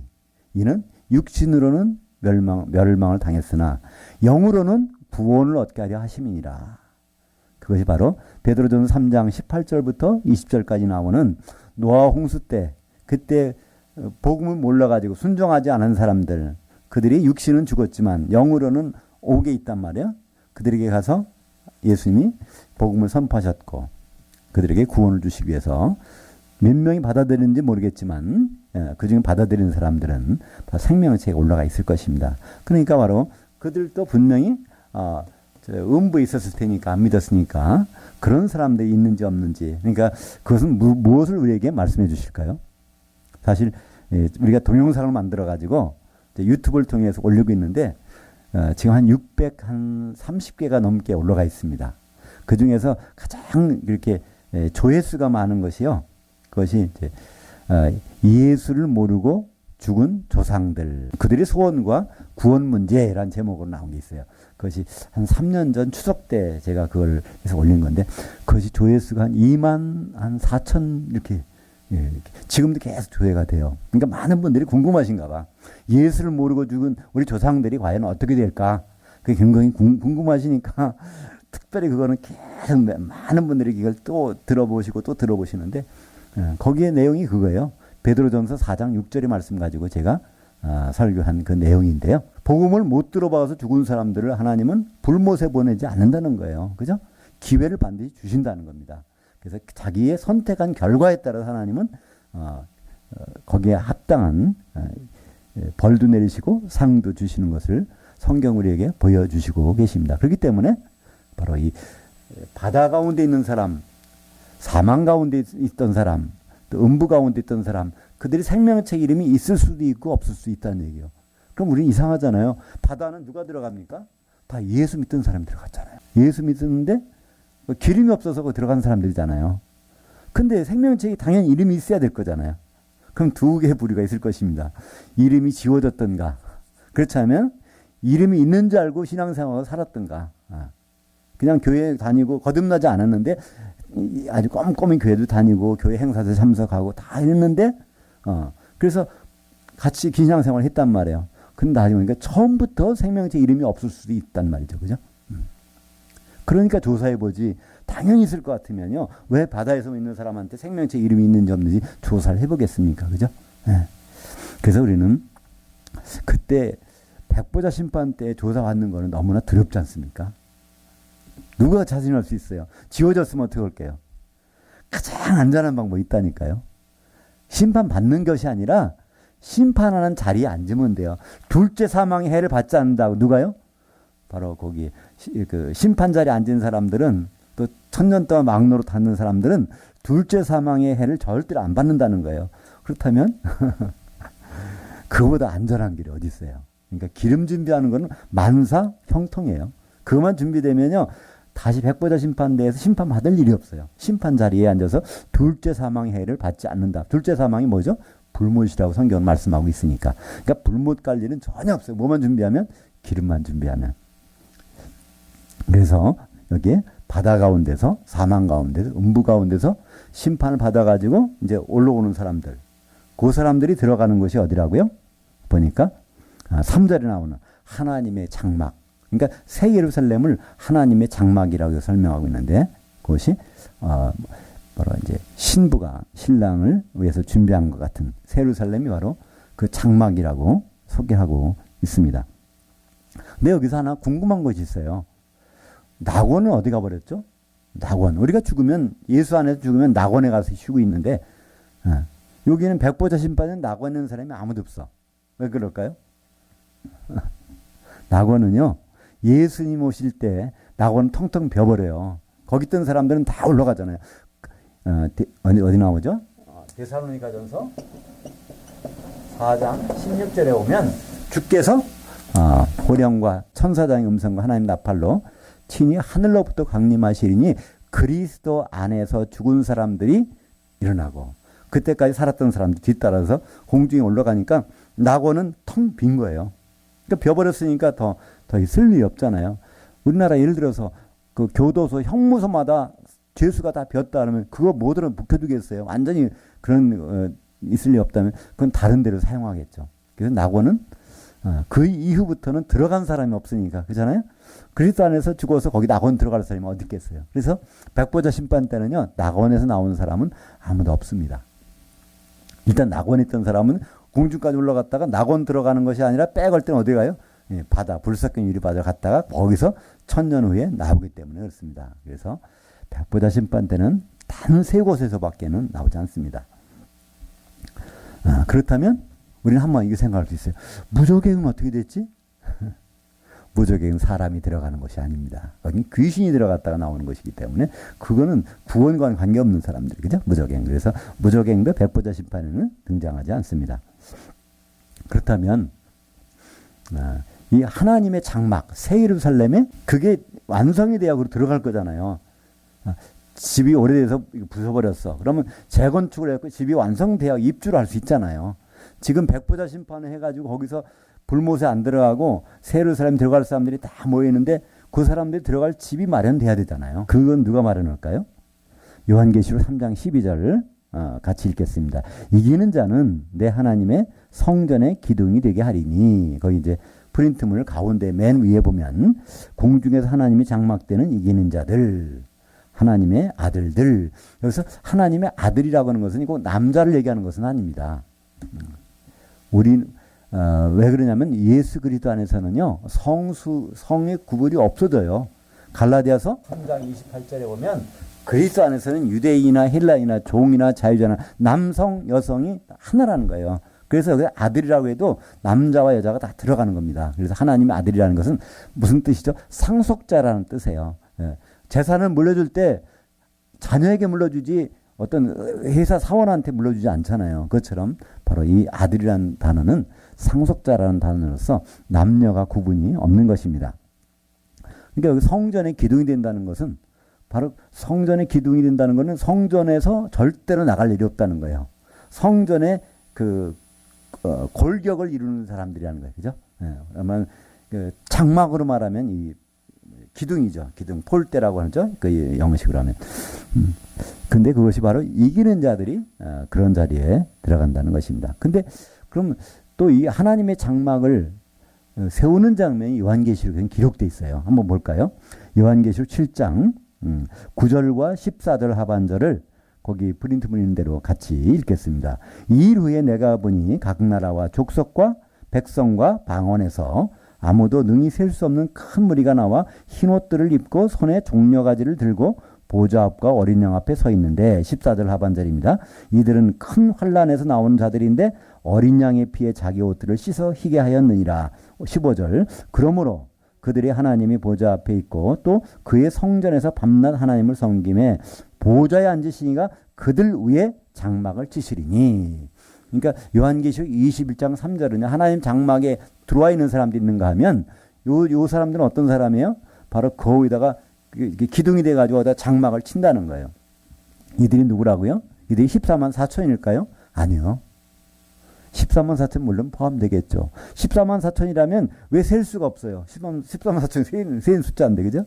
이는 육신으로는 멸망을 당했으나 영으로는 구원을 얻게 하려 하심이니라. 그것이 바로 베드로전서 3장 18절부터 20절까지 나오는 노아 홍수 때, 그때 복음을 몰라가지고 순종하지 않은 사람들, 그들이 육신은 죽었지만 영으로는 옥에 있단 말이에요. 그들에게 가서 예수님이 복음을 선포하셨고 그들에게 구원을 주시기 위해서 몇 명이 받아들이는지 모르겠지만 그 중에 받아들이는 사람들은 다 생명체에 올라가 있을 것입니다. 그러니까 바로 그들도 분명히 음부에 있었을 테니까 안 믿었으니까 그런 사람들이 있는지 없는지, 그러니까 그것은 무엇을 우리에게 말씀해 주실까요? 사실 우리가 동영상을 만들어 가지고 유튜브를 통해서 올리고 있는데 지금 한 630개가 넘게 올라가 있습니다. 그 중에서 가장 이렇게 조회수가 많은 것이요, 그것이 이제 예수를 모르고 죽은 조상들, 그들의 소원과 구원 문제라는 제목으로 나온 게 있어요. 그것이 한 3년 전 추석 때 제가 그걸 해서 올린 건데, 그것이 조회수가 한 2만 한 4천 이렇게, 지금도 계속 조회가 돼요. 그러니까 많은 분들이 궁금하신가 봐. 예수를 모르고 죽은 우리 조상들이 과연 어떻게 될까? 그게 굉장히 궁금하시니까 특별히 그거는 계속 많은 분들이 이걸 또 들어보시고 또 들어보시는데, 거기에 내용이 그거예요. 베드로전서 4장 6절의 말씀 가지고 제가 설교한 그 내용인데요. 복음을 못 들어봐서 죽은 사람들을 하나님은 불못에 보내지 않는다는 거예요. 그죠? 기회를 반드시 주신다는 겁니다. 그래서 자기의 선택한 결과에 따라 하나님은 거기에 합당한 벌도 내리시고 상도 주시는 것을 성경 우리에게 보여주시고 계십니다. 그렇기 때문에 바로 이 바다 가운데 있는 사람, 사망 가운데 있던 사람, 또 음부 가운데 있던 사람, 그들이 생명체 이름이 있을 수도 있고 없을 수 있다는 얘기예요. 그럼 우리는 이상하잖아요. 바다는 누가 들어갑니까? 다 예수 믿던 사람이 들어갔잖아요. 예수 믿었는데 기름이 없어서 들어간 사람들이잖아요. 근데 생명체에 당연히 이름이 있어야 될 거잖아요. 그럼 두 개의 부류가 있을 것입니다. 이름이 지워졌던가, 그렇지 않으면 이름이 있는 줄 알고 신앙생활을 살았던가, 그냥 교회 다니고 거듭나지 않았는데 아주 꼼꼼히 교회도 다니고 교회 행사도 참석하고 다 했는데 그래서 같이 신앙생활을 했단 말이에요. 근데 나중에 보니까 처음부터 생명체 이름이 없을 수도 있단 말이죠. 그죠? 그러니까 조사해보지, 당연히 있을 것 같으면요. 왜 바다에서 있는 사람한테 생명체 이름이 있는지 없는지 조사를 해보겠습니까? 그죠? 네. 그래서 우리는 그때 백보자 심판 때 조사받는 거는 너무나 두렵지 않습니까? 누가 자신할 수 있어요? 지워졌으면 어떻게 할게요? 가장 안전한 방법이 있다니까요. 심판받는 것이 아니라 심판하는 자리에 앉으면 돼요. 둘째 사망의 해를 받지 않는다고. 누가요? 바로 거기 그 심판 자리에 앉은 사람들은, 또 천년 동안 막노로 닿는 사람들은 둘째 사망의 해를 절대로 안 받는다는 거예요. 그렇다면 그보다 안전한 길이 어디 있어요? 그러니까 기름 준비하는 거는 만사 형통이에요. 그것만 준비되면요, 다시 백보자 심판대에서 심판받을 일이 없어요. 심판 자리에 앉아서 둘째 사망의 해를 받지 않는다. 둘째 사망이 뭐죠? 불못이라고 성경은 말씀하고 있으니까. 그러니까 불못 갈 일은 전혀 없어요. 뭐만 준비하면? 기름만 준비하면. 그래서 여기에 바다 가운데서, 사망 가운데서, 음부 가운데서 심판을 받아가지고 이제 올라오는 사람들, 그 사람들이 들어가는 곳이 어디라고요? 보니까 3절에 나오는 하나님의 장막. 그러니까 새 예루살렘을 하나님의 장막이라고 설명하고 있는데, 그것이 바로 이제 신부가 신랑을 위해서 준비한 것 같은 새 예루살렘이 바로 그 장막이라고 소개하고 있습니다. 근데 여기서 하나 궁금한 것이 있어요. 낙원은 어디 가버렸죠? 낙원. 우리가 죽으면, 예수 안에서 죽으면 낙원에 가서 쉬고 있는데, 여기는 백보자 심판은 낙원에 있는 사람이 아무도 없어. 왜 그럴까요? 낙원은요, 예수님 오실 때 낙원은 텅텅 비어버려요. 거기 있던 사람들은 다 올라가잖아요. 어디 나오죠? 데살로니가전서 4장 16절에 오면 주께서 호령과 천사장의 음성과 하나님 나팔로 친히 하늘로부터 강림하시리니 그리스도 안에서 죽은 사람들이 일어나고, 그때까지 살았던 사람들 뒤따라서 공중에 올라가니까 낙원은 텅 빈 거예요. 그러니까 비어버렸으니까 더 있을 일이 없잖아요. 우리나라 예를 들어서 그 교도소, 형무소마다 죄수가 다 비었다 그러면 그거 뭐들은 묵혀두겠어요? 완전히 그런 있을 리 없다면 그건 다른 데로 사용하겠죠. 그래서 낙원은 그 이후부터는 들어간 사람이 없으니까, 그렇잖아요. 그리스도 안에서 죽어서 거기 낙원 들어갈 사람이 어디 있겠어요. 그래서 백보자 심판 때는요, 낙원에서 나오는 사람은 아무도 없습니다. 일단 낙원에 있던 사람은 공중까지 올라갔다가 낙원 들어가는 것이 아니라 빼갈 때는 어디 가요? 바다, 불삭경 유리바다를 갔다가 거기서 천년 후에 나오기 때문에 그렇습니다. 그래서 백보자 심판 때는 단 세 곳에서밖에는 나오지 않습니다. 그렇다면 우리는 한번 이거 생각할 수 있어요. 무저갱은 어떻게 됐지? 무저갱은 사람이 들어가는 것이 아닙니다. 여기 귀신이 들어갔다가 나오는 것이기 때문에 그거는 구원과는 관계없는 사람들, 그죠? 무저갱. 그래서 무저갱도 백보자 심판에는 등장하지 않습니다. 그렇다면 이 하나님의 장막, 새 예루살렘에 그게 완성이 돼야 들어갈 거잖아요. 집이 오래돼서 부숴버렸어. 그러면 재건축을 했고 집이 완성돼야 입주를 할 수 있잖아요. 지금 백보자 심판을 해가지고 거기서 불못에 안 들어가고 새 예루살렘 들어갈 사람들이 다 모이는데 그 사람들이 들어갈 집이 마련돼야 되잖아요. 그건 누가 마련할까요? 요한계시록 3장 12절 같이 읽겠습니다. 이기는 자는 내 하나님의 성전의 기둥이 되게 하리니. 거기 이제 프린트물 가운데 맨 위에 보면 공중에서 하나님이 장막되는 이기는 자들, 하나님의 아들들. 여기서 하나님의 아들이라고 하는 것은 꼭 남자를 얘기하는 것은 아닙니다. 우린 왜 그러냐면 예수 그리스도 안에서는요, 성의 구분이 없어져요. 갈라디아서 3장 28절에 보면 그리스도 안에서는 유대인이나 헬라인이나 종이나 자유자나 남성 여성이 하나라는 거예요. 그래서 여기 아들이라고 해도 남자와 여자가 다 들어가는 겁니다. 그래서 하나님의 아들이라는 것은 무슨 뜻이죠? 상속자라는 뜻이에요. 재산을 물려줄 때 자녀에게 물려주지 어떤 회사 사원한테 물려주지 않잖아요. 그것처럼 바로 이 아들이라는 단어는 상속자라는 단어로서 남녀가 구분이 없는 것입니다. 그러니까 여기 성전의 기둥이 된다는 것은 바로 성전의 기둥이 된다는 것은 성전에서 절대로 나갈 일이 없다는 거예요. 성전의 골격을 이루는 사람들이라는 거예요. 그죠? 그러면 장막으로 말하면 이 기둥이죠. 기둥, 폴대라고 하죠. 그 영어식으로 하면. 근데 그것이 바로 이기는 자들이 그런 자리에 들어간다는 것입니다. 근데 그럼 또 이 하나님의 장막을 세우는 장면이 요한계시록에 기록되어 있어요. 한번 볼까요? 요한계시록 7장 9절과 14절 하반절을 거기 프린트문 있는 대로 같이 읽겠습니다. 이 일 후에 내가 보니 각 나라와 족속과 백성과 방언에서 아무도 능히 셀 수 없는 큰 무리가 나와 흰 옷들을 입고 손에 종려가지를 들고 보좌 앞과 어린 양 앞에 서 있는데 14절 하반절입니다. 이들은 큰 환란에서 나오는 자들인데 어린 양의 피에 자기 옷들을 씻어 희게 하였느니라. 15절 그러므로 그들이 하나님이 보좌 앞에 있고 또 그의 성전에서 밤낮 하나님을 섬김에 보좌에 앉으시니가 그들 위에 장막을 치시리니. 그러니까 요한계시록 21장 3절은 하나님 장막에 들어와 있는 사람들이 있는가 하면 요 사람들은 어떤 사람이에요? 바로 거기다가 기둥이 돼가지고 장막을 친다는 거예요. 이들이 누구라고요? 이들이 14만 4천일까요? 아니요. 14만 4천 물론 포함되겠죠. 14만 4천이라면 왜 셀 수가 없어요? 14만 4천 세는 숫자인데, 그죠?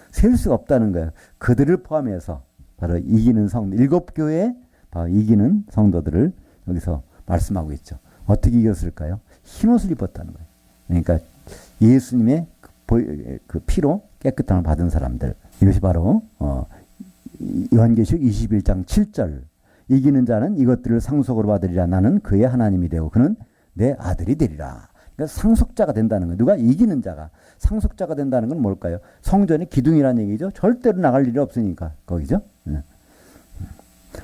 셀 수가 없다는 거예요. 그들을 포함해서 바로 이기는 성도, 7교회에 바로 이기는 성도들을 여기서 말씀하고 있죠. 어떻게 이겼을까요? 흰옷을 입었다는 거예요. 그러니까 예수님의 그 피로 깨끗함을 받은 사람들. 이것이 바로 요한계시록 21장 7절 이기는 자는 이것들을 상속으로 받으리라. 나는 그의 하나님이 되고 그는 내 아들이 되리라. 그러니까 상속자가 된다는 거예요. 누가? 이기는 자가. 상속자가 된다는 건 뭘까요? 성전의 기둥이라는 얘기죠. 절대로 나갈 일이 없으니까 거기죠.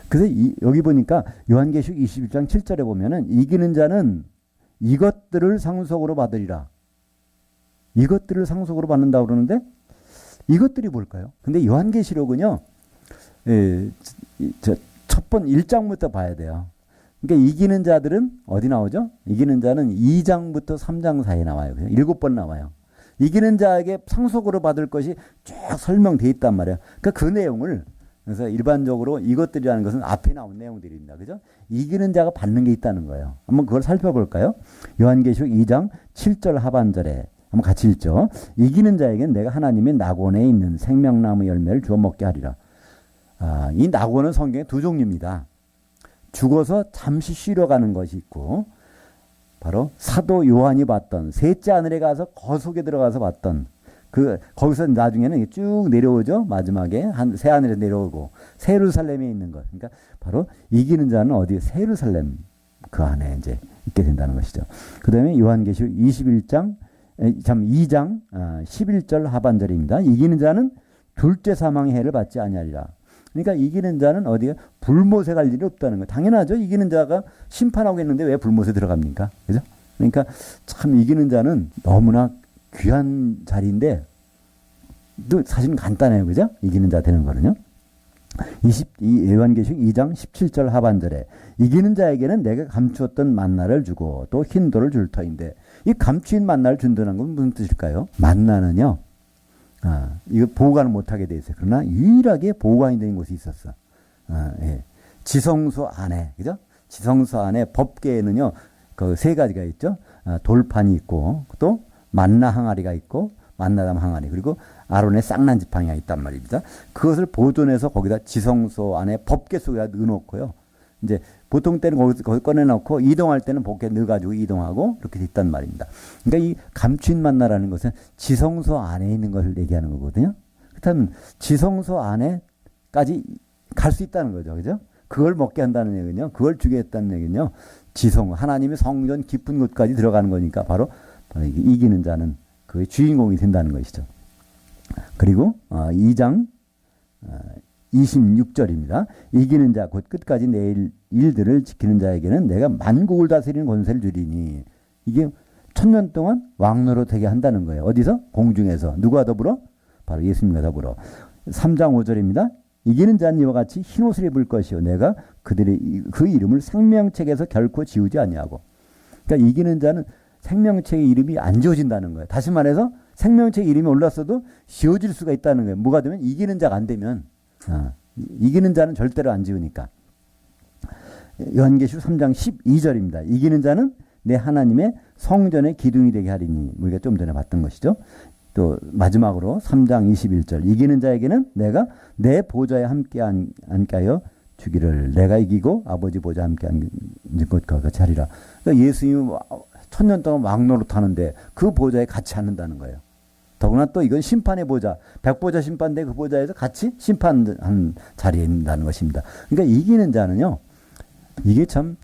그래서 여기 보니까 요한계시록 21장 7절에 보면은 이기는 자는 이것들을 상속으로 받으리라. 이것들을 상속으로 받는다고 그러는데 이것들이 뭘까요? 근데 요한계시록은요. 첫 번 1장부터 봐야 돼요. 그러니까 이기는 자들은 어디 나오죠? 이기는 자는 2장부터 3장 사이에 나와요. 7번 나와요. 이기는 자에게 상속으로 받을 것이 쭉 설명되어 있단 말이에요. 그러니까 그 내용을 그래서 일반적으로 이것들이라는 것은 앞에 나온 내용들입니다. 그죠? 이기는 자가 받는 게 있다는 거예요. 한번 그걸 살펴볼까요? 요한계시록 2장 7절 하반절에 한번 같이 읽죠. 이기는 자에게는 내가 하나님의 낙원에 있는 생명나무 열매를 주워 먹게 하리라. 이 낙원은 성경에 두 종류입니다. 죽어서 잠시 쉬러 가는 것이 있고 바로 사도 요한이 봤던 셋째 하늘에 가서 거속에 들어가서 봤던 거기서 나중에는 쭉 내려오죠. 마지막에 새 하늘에 내려오고 새 예루살렘에 있는 것. 그러니까 바로 이기는 자는 어디? 새 예루살렘 그 안에 이제 있게 된다는 것이죠. 그 다음에 요한계시록 2장 11절 하반절입니다. 이기는 자는 둘째 사망의 해를 받지 아니하리라. 그러니까 이기는 자는 어디에? 불못에 갈 일이 없다는 거예요. 당연하죠. 이기는 자가 심판하고 있는데 왜 불못에 들어갑니까? 그죠? 그러니까 참 이기는 자는 너무나 귀한 자리인데 또 사실은 간단해요. 그죠? 이기는 자 되는 거는요. 요한계시록 2장 17절 하반절에 이기는 자에게는 내가 감추었던 만나를 주고 또 흰돌을 줄 터인데 이 감추인 만나를 준다는 건 무슨 뜻일까요? 만나는요. 이거 보관을 못하게 돼 있어요. 그러나 유일하게 보관이 되는 곳이 있었어. 예. 지성소 안에, 그죠? 지성소 안에 법궤에는요, 그 세 가지가 있죠. 돌판이 있고, 또 만나 항아리가 있고, 만나담 항아리, 그리고 아론의 쌍난 지팡이가 있단 말입니다. 그것을 보존해서 거기다 지성소 안에 법궤 속에다 넣어놓고요. 이제 보통 때는 거기 꺼내놓고 이동할 때는 법궤 넣어가지고 이동하고 이렇게 돼 있단 말입니다. 그러니까 이 감추인 만나라는 것은 지성소 안에 있는 것을 얘기하는 거거든요. 그렇다면 지성소 안에까지 갈 수 있다는 거죠. 그죠? 그걸 먹게 한다는 얘기는요. 그걸 주게 했다는 얘기는요. 하나님의 성전 깊은 곳까지 들어가는 거니까 바로 이기는 자는 그 주인공이 된다는 것이죠. 그리고 2장 26절입니다. 이기는 자 곧 끝까지 내 일들을 지키는 자에게는 내가 만국을 다스리는 권세를 주리니. 이게 1000년 동안 왕노로 되게 한다는 거예요. 어디서? 공중에서. 누구와 더불어? 바로 예수님과 더불어. 3장 5절입니다. 이기는 자는 이와 같이 흰옷을 입을 것이요 내가 그 이름을 생명책에서 결코 지우지 아니하고. 그러니까 이기는 자는 생명책의 이름이 안 지워진다는 거예요. 다시 말해서 생명책 이름이 올랐어도 지워질 수가 있다는 거예요. 뭐가 되면? 이기는 자가 안 되면. 이기는 자는 절대로 안 지우니까. 요한계시록 3장 12절입니다. 이기는 자는 내 하나님의 성전의 기둥이 되게 하리니. 우리가 좀 전에 봤던 것이죠. 또 마지막으로 3장 21절 이기는 자에게는 내가 내 보좌에 함께 앉게 하여 주기를. 내가 이기고 아버지 보좌에 함께 앉는 것과 같이 하리라. 그러니까 예수님이 1000년 동안 왕노릇 하는데 그 보좌에 같이 앉는다는 거예요. 더구나 또 이건 심판의 보좌, 백보자 심판대 그 보좌에서 같이 심판한 자리에 있다는 것입니다. 그러니까 이기는 자는요, 이게 참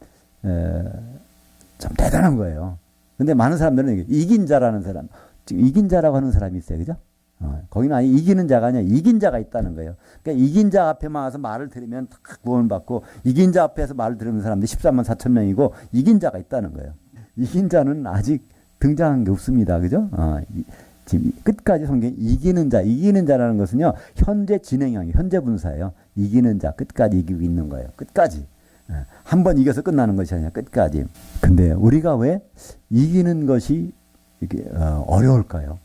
대단한 거예요. 근데 많은 사람들은 이긴 자라는 사람, 지금 이긴 자라고 하는 사람이 있어요. 그죠? 거기는 아니 이기는 자가 아니라 이긴 자가 있다는 거예요. 그러니까 이긴 자 앞에만 와서 말을 들으면 다 구원받고, 이긴 자 앞에서 말을 들으는 사람들이 13만 4천 명이고, 이긴 자가 있다는 거예요. 이긴 자는 아직 등장한 게 없습니다. 그죠? 지금 끝까지 성경에 이기는 자라는 것은요, 현재 진행형이 현재 분사예요. 이기는 자, 끝까지 이기고 있는 거예요. 끝까지. 한 번 이겨서 끝나는 것이 아니라 끝까지. 근데 우리가 왜 이기는 것이 이렇게 어려울까요?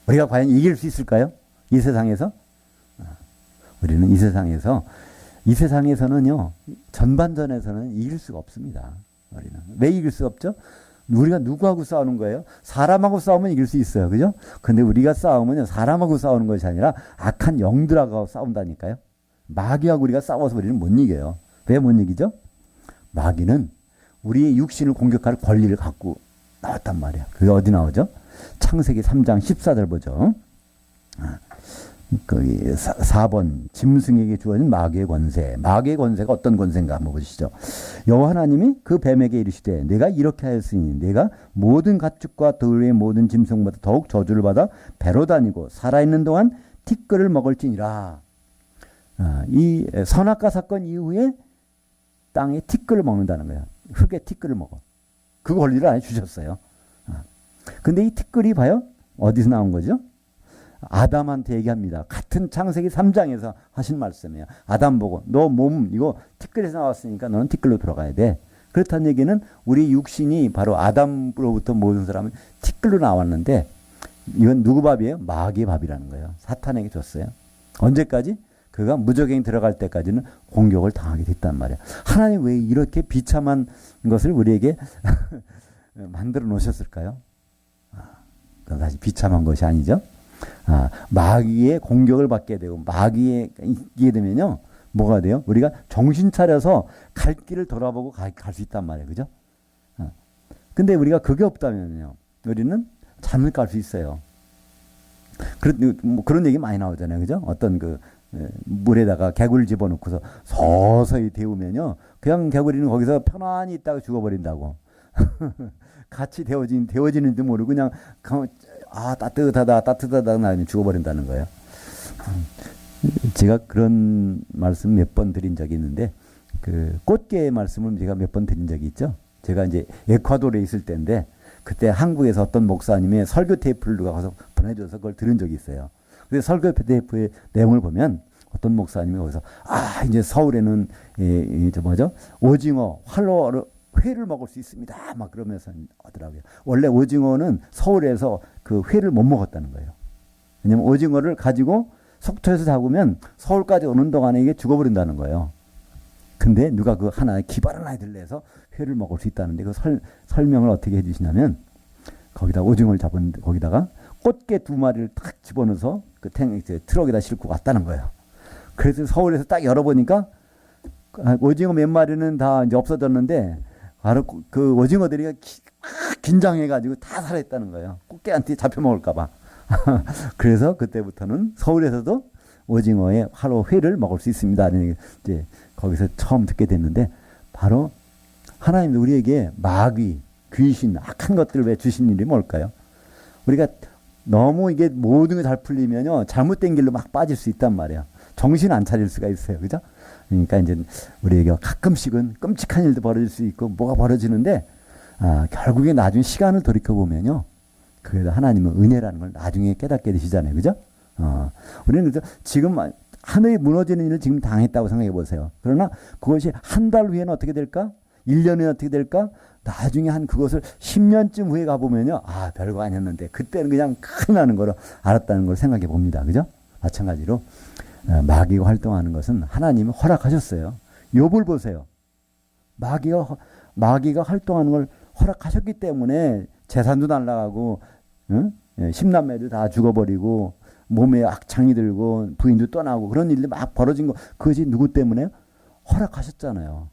우리가 과연 이길 수 있을까요? 이 세상에서? 우리는 이 세상에서는요, 전반전에서는 이길 수가 없습니다. 우리는. 왜 이길 수 없죠? 우리가 누구하고 싸우는 거예요? 사람하고 싸우면 이길 수 있어요. 그죠? 근데 우리가 싸우면요, 사람하고 싸우는 것이 아니라 악한 영들하고 싸운다니까요. 마귀하고 우리가 싸워서 우리는 못 이겨요. 왜 못 이기죠? 마귀는 우리의 육신을 공격할 권리를 갖고 나왔단 말이야. 그게 어디 나오죠? 창세기 3장 14절 보죠. 거기 4번 짐승에게 주어진 마귀의 권세. 마귀의 권세가 어떤 권세인가 한번 보시죠. 여호와 하나님이 그 뱀에게 이르시되 내가 이렇게 하였으니 내가 모든 가축과 들의 모든 짐승보다 더욱 저주를 받아 배로 다니고 살아있는 동안 티끌을 먹을지니라. 이 선악과 사건 이후에 땅에 티끌을 먹는다는 거예요. 흙에 티끌을 먹어. 그 권리를 아예 주셨어요. 근데 이 티끌이 봐요. 어디서 나온 거죠? 아담한테 얘기합니다. 같은 창세기 3장에서 하신 말씀이에요. 아담 보고 너 몸 이거 티끌에서 나왔으니까 너는 티끌로 돌아가야 돼. 그렇다는 얘기는 우리 육신이 바로 아담으로부터 모든 사람은 티끌로 나왔는데, 이건 누구 밥이에요? 마귀의 밥이라는 거예요. 사탄에게 줬어요. 언제까지? 그가 무적행이 들어갈 때까지는 공격을 당하게 됐단 말이에요. 하나님 왜 이렇게 비참한 것을 우리에게 만들어 놓으셨을까요? 그건 사실 비참한 것이 아니죠. 마귀의 공격을 받게 되고 마귀에 이기게 되면요, 뭐가 돼요? 우리가 정신 차려서 갈 길을 돌아보고 갈 수 있단 말이에요. 그죠? 근데 우리가 그게 없다면요, 우리는 잘못 갈 수 있어요. 그런 얘기 많이 나오잖아요. 그죠? 어떤 물에다가 개구리를 집어넣고서 서서히 데우면요, 그냥 개구리는 거기서 편안히 있다가 죽어버린다고. 같이 데워지는지 모르고 그냥 따뜻하다 나면 죽어버린다는 거예요. 제가 그런 말씀 몇 번 드린 적이 있는데, 꽃게의 말씀을 제가 몇 번 드린 적이 있죠. 제가 이제 에콰도르에 있을 때인데, 그때 한국에서 어떤 목사님의 설교 테이프를 누가 가서 보내줘서 그걸 들은 적이 있어요. 그래서 설교 테이프의 내용을 보면 어떤 목사님이 거기서 이제 서울에는 오징어, 활로 회를 먹을 수 있습니다. 막 그러면서 하더라고요. 원래 오징어는 서울에서 그 회를 못 먹었다는 거예요. 왜냐면 오징어를 가지고 속초에서 잡으면 서울까지 오는 동안에 이게 죽어버린다는 거예요. 근데 누가 그 하나 기발한 아이들 내서 회를 먹을 수 있다는데, 그 설명을 어떻게 해주시냐면, 거기다 오징어를 잡은 거기다가 꽃게 2마리를 탁 집어넣어서 그 트럭에다 싣고 왔다는 거예요. 그래서 서울에서 딱 열어보니까 오징어 몇 마리는 다 이제 없어졌는데, 바로 그 오징어들이 긴장해가지고 다 살아있다는 거예요. 꽃게한테 잡혀 먹을까봐. 그래서 그때부터는 서울에서도 오징어의 화로 회를 먹을 수 있습니다. 이제 거기서 처음 듣게 됐는데, 바로 하나님도 우리에게 마귀, 귀신, 악한 것들을 왜 주신 일이 뭘까요? 우리가 너무 이게 모든 게 잘 풀리면요, 잘못된 길로 막 빠질 수 있단 말이에요. 정신 안 차릴 수가 있어요. 그죠? 그러니까 이제 우리에게 가끔씩은 끔찍한 일도 벌어질 수 있고 뭐가 벌어지는데, 결국에 나중에 시간을 돌이켜보면요, 그래도 하나님은 은혜라는 걸 나중에 깨닫게 되시잖아요. 그죠? 우리는 그래서 지금 하늘이 무너지는 일을 지금 당했다고 생각해 보세요. 그러나 그것이 한 달 후에는 어떻게 될까? 1년 후에 어떻게 될까? 나중에 그것을 10년쯤 후에 가보면요, 별거 아니었는데 그때는 그냥 큰일 나는 거로 알았다는 걸 생각해 봅니다. 그죠? 마찬가지로 마귀가 활동하는 것은 하나님이 허락하셨어요. 욥을 보세요. 마귀가 활동하는 걸 허락하셨기 때문에 재산도 날라가고, 응? 10남매도 다 죽어버리고, 몸에 악창이 들고, 부인도 떠나고, 그런 일들이 막 벌어진 거, 그것이 누구 때문에? 허락하셨잖아요.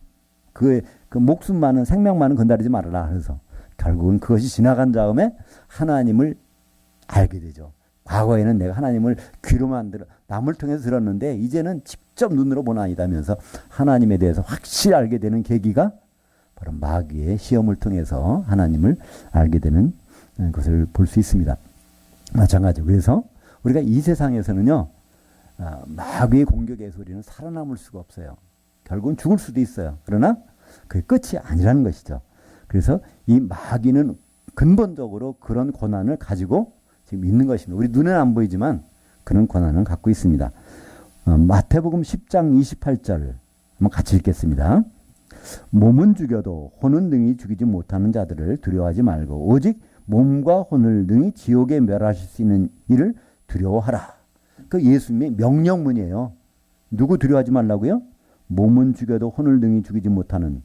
그 목숨만은, 생명만은 건드리지 말아라. 그래서 결국은 그것이 지나간 다음에 하나님을 알게 되죠. 과거에는 내가 하나님을 귀로만 남을 통해서 들었는데 이제는 직접 눈으로 보는 아니다면서 하나님에 대해서 확실히 알게 되는 계기가 바로 마귀의 시험을 통해서 하나님을 알게 되는 것을 볼 수 있습니다. 마찬가지로 그래서 우리가 이 세상에서는요, 마귀의 공격에서 우리는 살아남을 수가 없어요. 결국은 죽을 수도 있어요. 그러나 그게 끝이 아니라는 것이죠. 그래서 이 마귀는 근본적으로 그런 권한을 가지고 지금 있는 것입니다. 우리 눈에는 안 보이지만 그런 권한을 갖고 있습니다. 마태복음 10장 28절 한번 같이 읽겠습니다. 몸은 죽여도 혼은 능히 죽이지 못하는 자들을 두려워하지 말고 오직 몸과 혼을 능히 지옥에 멸하실 수 있는 이를 두려워하라. 그 예수님의 명령문이에요. 누구 두려워하지 말라고요? 몸은 죽여도 혼을 능히 죽이지 못하는,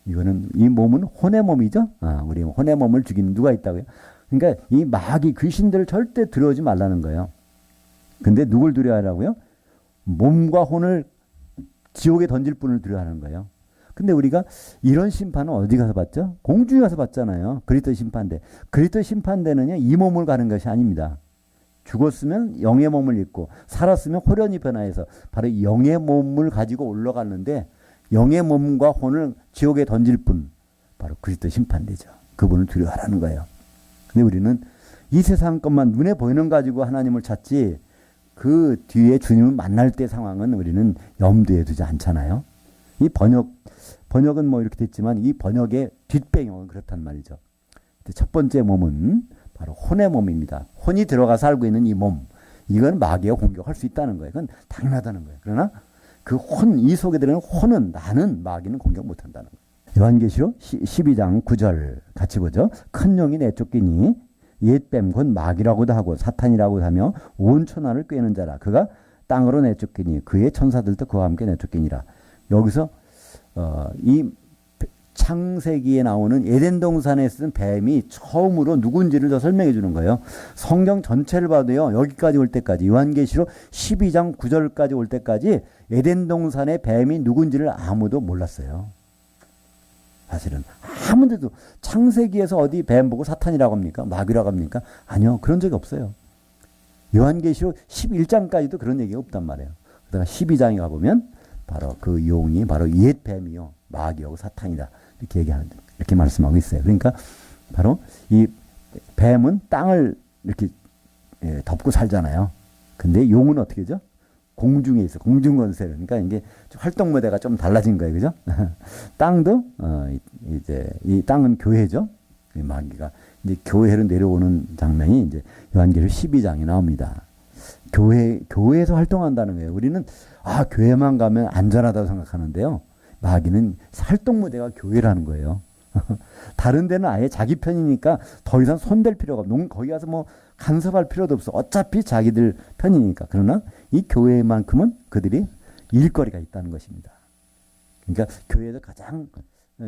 이거는 이 몸은 혼의 몸이죠. 우리 혼의 몸을 죽이는 누가 있다고요? 그러니까 이 마귀 귀신들을 절대 두려워하지 말라는 거예요. 근데 누굴 두려워하라고요? 몸과 혼을 지옥에 던질 분을 두려워하는 거예요. 근데 우리가 이런 심판은 어디 가서 받죠? 공중에 가서 받잖아요. 그리스도 심판대. 그리스도 심판대는요, 이 몸을 가는 것이 아닙니다. 죽었으면 영의 몸을 입고 살았으면 호련히 변화해서 바로 영의 몸을 가지고 올라가는데, 영의 몸과 혼을 지옥에 던질 분, 바로 그리스도 심판대죠. 그분을 두려워하라는 거예요. 근데 우리는 이 세상 것만 눈에 보이는 가지고 하나님을 찾지, 그 뒤에 주님을 만날 때 상황은 우리는 염두에 두지 않잖아요. 이 번역은 뭐 이렇게 됐지만 이 번역의 뒷배경은 그렇단 말이죠. 첫 번째 몸은 바로 혼의 몸입니다. 혼이 들어가 살고 있는 이 몸, 이건 마귀가 공격할 수 있다는 거예요. 그건 당연하다는 거예요. 그러나 그 혼, 이 속에 들어있는 혼은, 나는 마귀는 공격 못한다는 거예요. 요한계시록 12장 9절 같이 보죠. 큰 용이 내쫓기니 옛뱀 곧 마귀라고도 하고 사탄이라고도 하며 온 천하를 꿰는 자라. 그가 땅으로 내쫓기니 그의 천사들도 그와 함께 내쫓기니라. 여기서 이 창세기에 나오는 에덴 동산에 쓴 뱀이 처음으로 누군지를 더 설명해 주는 거예요. 성경 전체를 봐도요, 여기까지 올 때까지, 요한계시록 12장 9절까지 올 때까지 에덴 동산의 뱀이 누군지를 아무도 몰랐어요. 사실은 아무데도 창세기에서 어디 뱀 보고 사탄이라고 합니까? 마귀라고 합니까? 아니요, 그런 적이 없어요. 요한계시록 11장까지도 그런 얘기가 없단 말이에요. 그러다가 12장에 가보면 바로 그 용이 바로 옛 뱀이요, 마귀하고 사탄이다, 이렇게 얘기하는, 이렇게 말씀하고 있어요. 그러니까 바로 이 뱀은 땅을 이렇게 덮고 살잖아요. 근데 용은 어떻게 죠? 공중에 있어. 공중권세를. 그러니까 이게 활동 무대가 좀 달라진 거예요. 그죠? 땅도, 이제, 이 땅은 교회죠. 마귀가. 이제 교회로 내려오는 장면이 이제 요한계시록 12장에 나옵니다. 교회에서 활동한다는 거예요. 우리는, 교회만 가면 안전하다고 생각하는데요. 마귀는 활동 무대가 교회라는 거예요. 다른 데는 아예 자기 편이니까 더 이상 손댈 필요가 없어. 거기 가서 뭐 간섭할 필요도 없어. 어차피 자기들 편이니까. 그러나 이 교회만큼은 그들이 일거리가 있다는 것입니다. 그러니까 교회에서 가장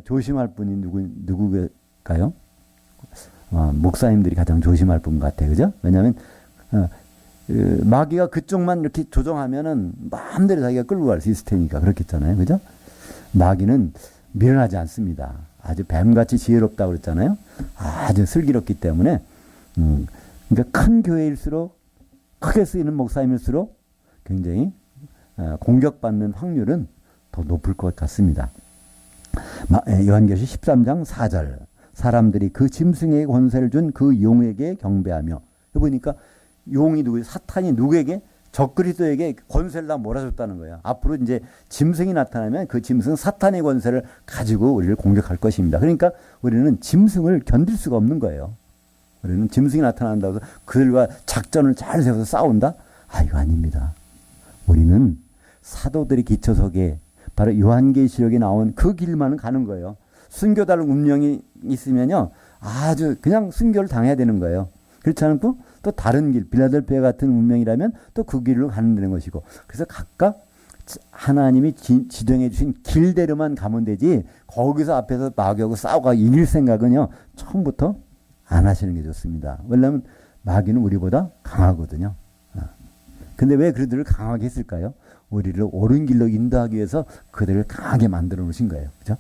조심할 분이 누구일까요? 목사님들이 가장 조심할 분 같아요. 그죠? 왜냐하면 마귀가 그쪽만 이렇게 조정하면은 마음대로 자기가 끌고 갈 수 있을 테니까 그렇겠잖아요. 그죠? 마귀는 미련하지 않습니다. 아주 뱀같이 지혜롭다고 그랬잖아요. 아주 슬기롭기 때문에, 그러니까 큰 교회일수록, 크게 쓰이는 목사님일수록 굉장히 공격받는 확률은 더 높을 것 같습니다. 요한계시록 13장 4절. 사람들이 그 짐승에게 권세를 준 그 용에게 경배하며. 보니까 용이 누구예요? 사탄이 누구에게? 적그리스도에게 권세를 다 몰아줬다는 거예요. 앞으로 이제 짐승이 나타나면 그 짐승은 사탄의 권세를 가지고 우리를 공격할 것입니다. 그러니까 우리는 짐승을 견딜 수가 없는 거예요. 우리는 짐승이 나타난다고 해서 그들과 작전을 잘 세워서 싸운다? 이거 아닙니다. 우리는 사도들의 기초석에 바로 요한계시록에 나온 그 길만은 가는 거예요. 순교다른 운명이 있으면요, 아주 그냥 순교를 당해야 되는 거예요. 그렇지 않고 또 다른 길, 빌라델피아 같은 운명이라면 또 그 길로 가는 되는 것이고, 그래서 각각 하나님이 지정해 주신 길대로만 가면 되지, 거기서 앞에서 마귀하고 싸우고 이길 생각은요, 처음부터 안 하시는 게 좋습니다. 왜냐하면 마귀는 우리보다 강하거든요. 근데 왜 그들을 강하게 했을까요? 우리를 옳은 길로 인도하기 위해서 그들을 강하게 만들어 놓으신 거예요. 그죠?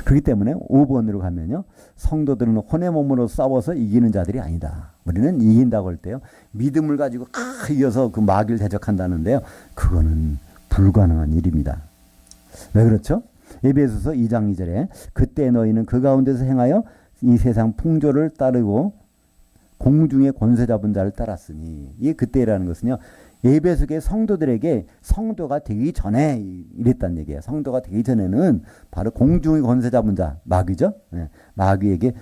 그렇기 때문에 5번으로 가면요, 성도들은 혼의 몸으로 싸워서 이기는 자들이 아니다. 우리는 이긴다고 할 때요. 믿음을 가지고 이겨서 그 마귀를 대적한다는데요. 그거는 불가능한 일입니다. 왜 그렇죠? 에베소서 2장 2절에 그때 너희는 그 가운데서 행하여 이 세상 풍조를 따르고 공중의 권세 잡은 자를 따랐으니, 이 그때라는 것은요. 에베소의 성도들에게 성도가 되기 전에 이랬단 얘기예요. 성도가 되기 전에는 바로 공중의 권세 잡은 자, 마귀죠. 마귀에게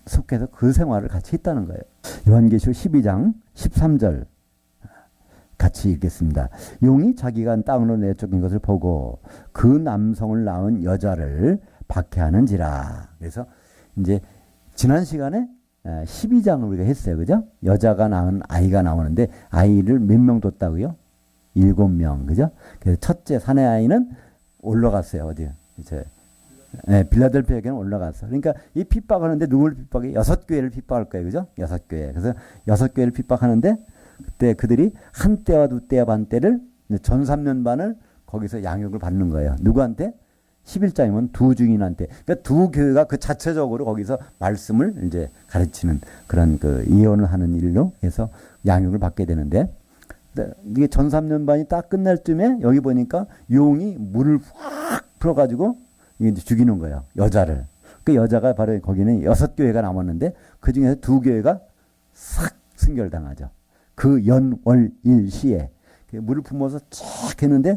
속해서 그 생활을 같이 했다는 거예요. 요한계시록 12장 13절 같이 읽겠습니다. 용이 자기가 땅으로 내쫓긴 것을 보고 그 남성을 낳은 여자를 박해하는지라. 그래서 이제 지난 시간에 12장을 우리가 했어요. 그죠? 여자가 낳은 아이가 나오는데 아이를 몇 명 뒀다고요? 7명. 그죠? 그래서 첫째 사내 아이는 올라갔어요. 어디요? 이제 빌라델피아에게는 올라갔어. 그러니까 이 핍박하는데 누구를 핍박해? 6교회를 핍박할 거예요. 그죠? 6교회. 그래서 6교회를 핍박하는데 그때 그들이 한 때와 두 때와 반 때를 전 3년 반을 거기서 양육을 받는 거예요. 누구한테? 11장이면 두 증인한테. 그러니까 두 교회가 그 자체적으로 거기서 말씀을 이제 가르치는 그런 그 예언을 하는 일로 해서 양육을 받게 되는데, 이게 전 3년 반이 딱 끝날 쯤에 여기 보니까 용이 물을 확 풀어가지고 이제 죽이는 거예요. 여자를. 그 여자가 바로 거기는 6교회가 남았는데 그 중에서 2교회가 싹 순결당하죠. 그 연월일시에 물을 품어서 쫙 했는데,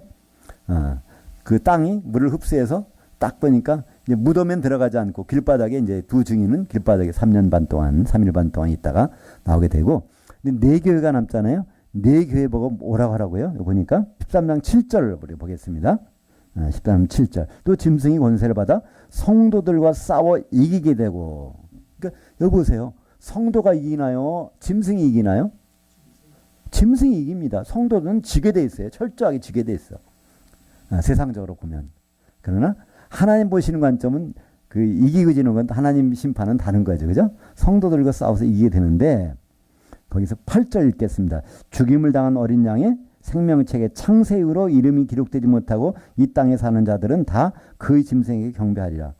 그 땅이 물을 흡수해서 딱 보니까 이제 무덤엔 들어가지 않고 길바닥에 이제 두 증인은 길바닥에 3년 반 동안, 3일 반 동안 있다가 나오게 되고, 근데 4교회가 남잖아요. 4교회 보고 뭐라고 하라고요? 보니까 13장 7절을 우리 보겠습니다. 13장 7절. 또 짐승이 권세를 받아 성도들과 싸워 이기게 되고. 그러니까 여기 보세요. 성도가 이기나요? 짐승이 이기나요? 짐승이 이깁니다. 성도는 지게 돼 있어요. 철저하게 지게 돼 있어. 세상적으로 보면. 그러나 하나님 보시는 관점은 그 이기고 지는 건 하나님 심판은 다른 거죠. 그죠? 성도들과 싸워서 이기게 되는데, 거기서 8절 읽겠습니다. 죽임을 당한 어린 양의 생명책에 창세 이후로 이름이 기록되지 못하고 이 땅에 사는 자들은 다 그 짐승에게 경배하리라.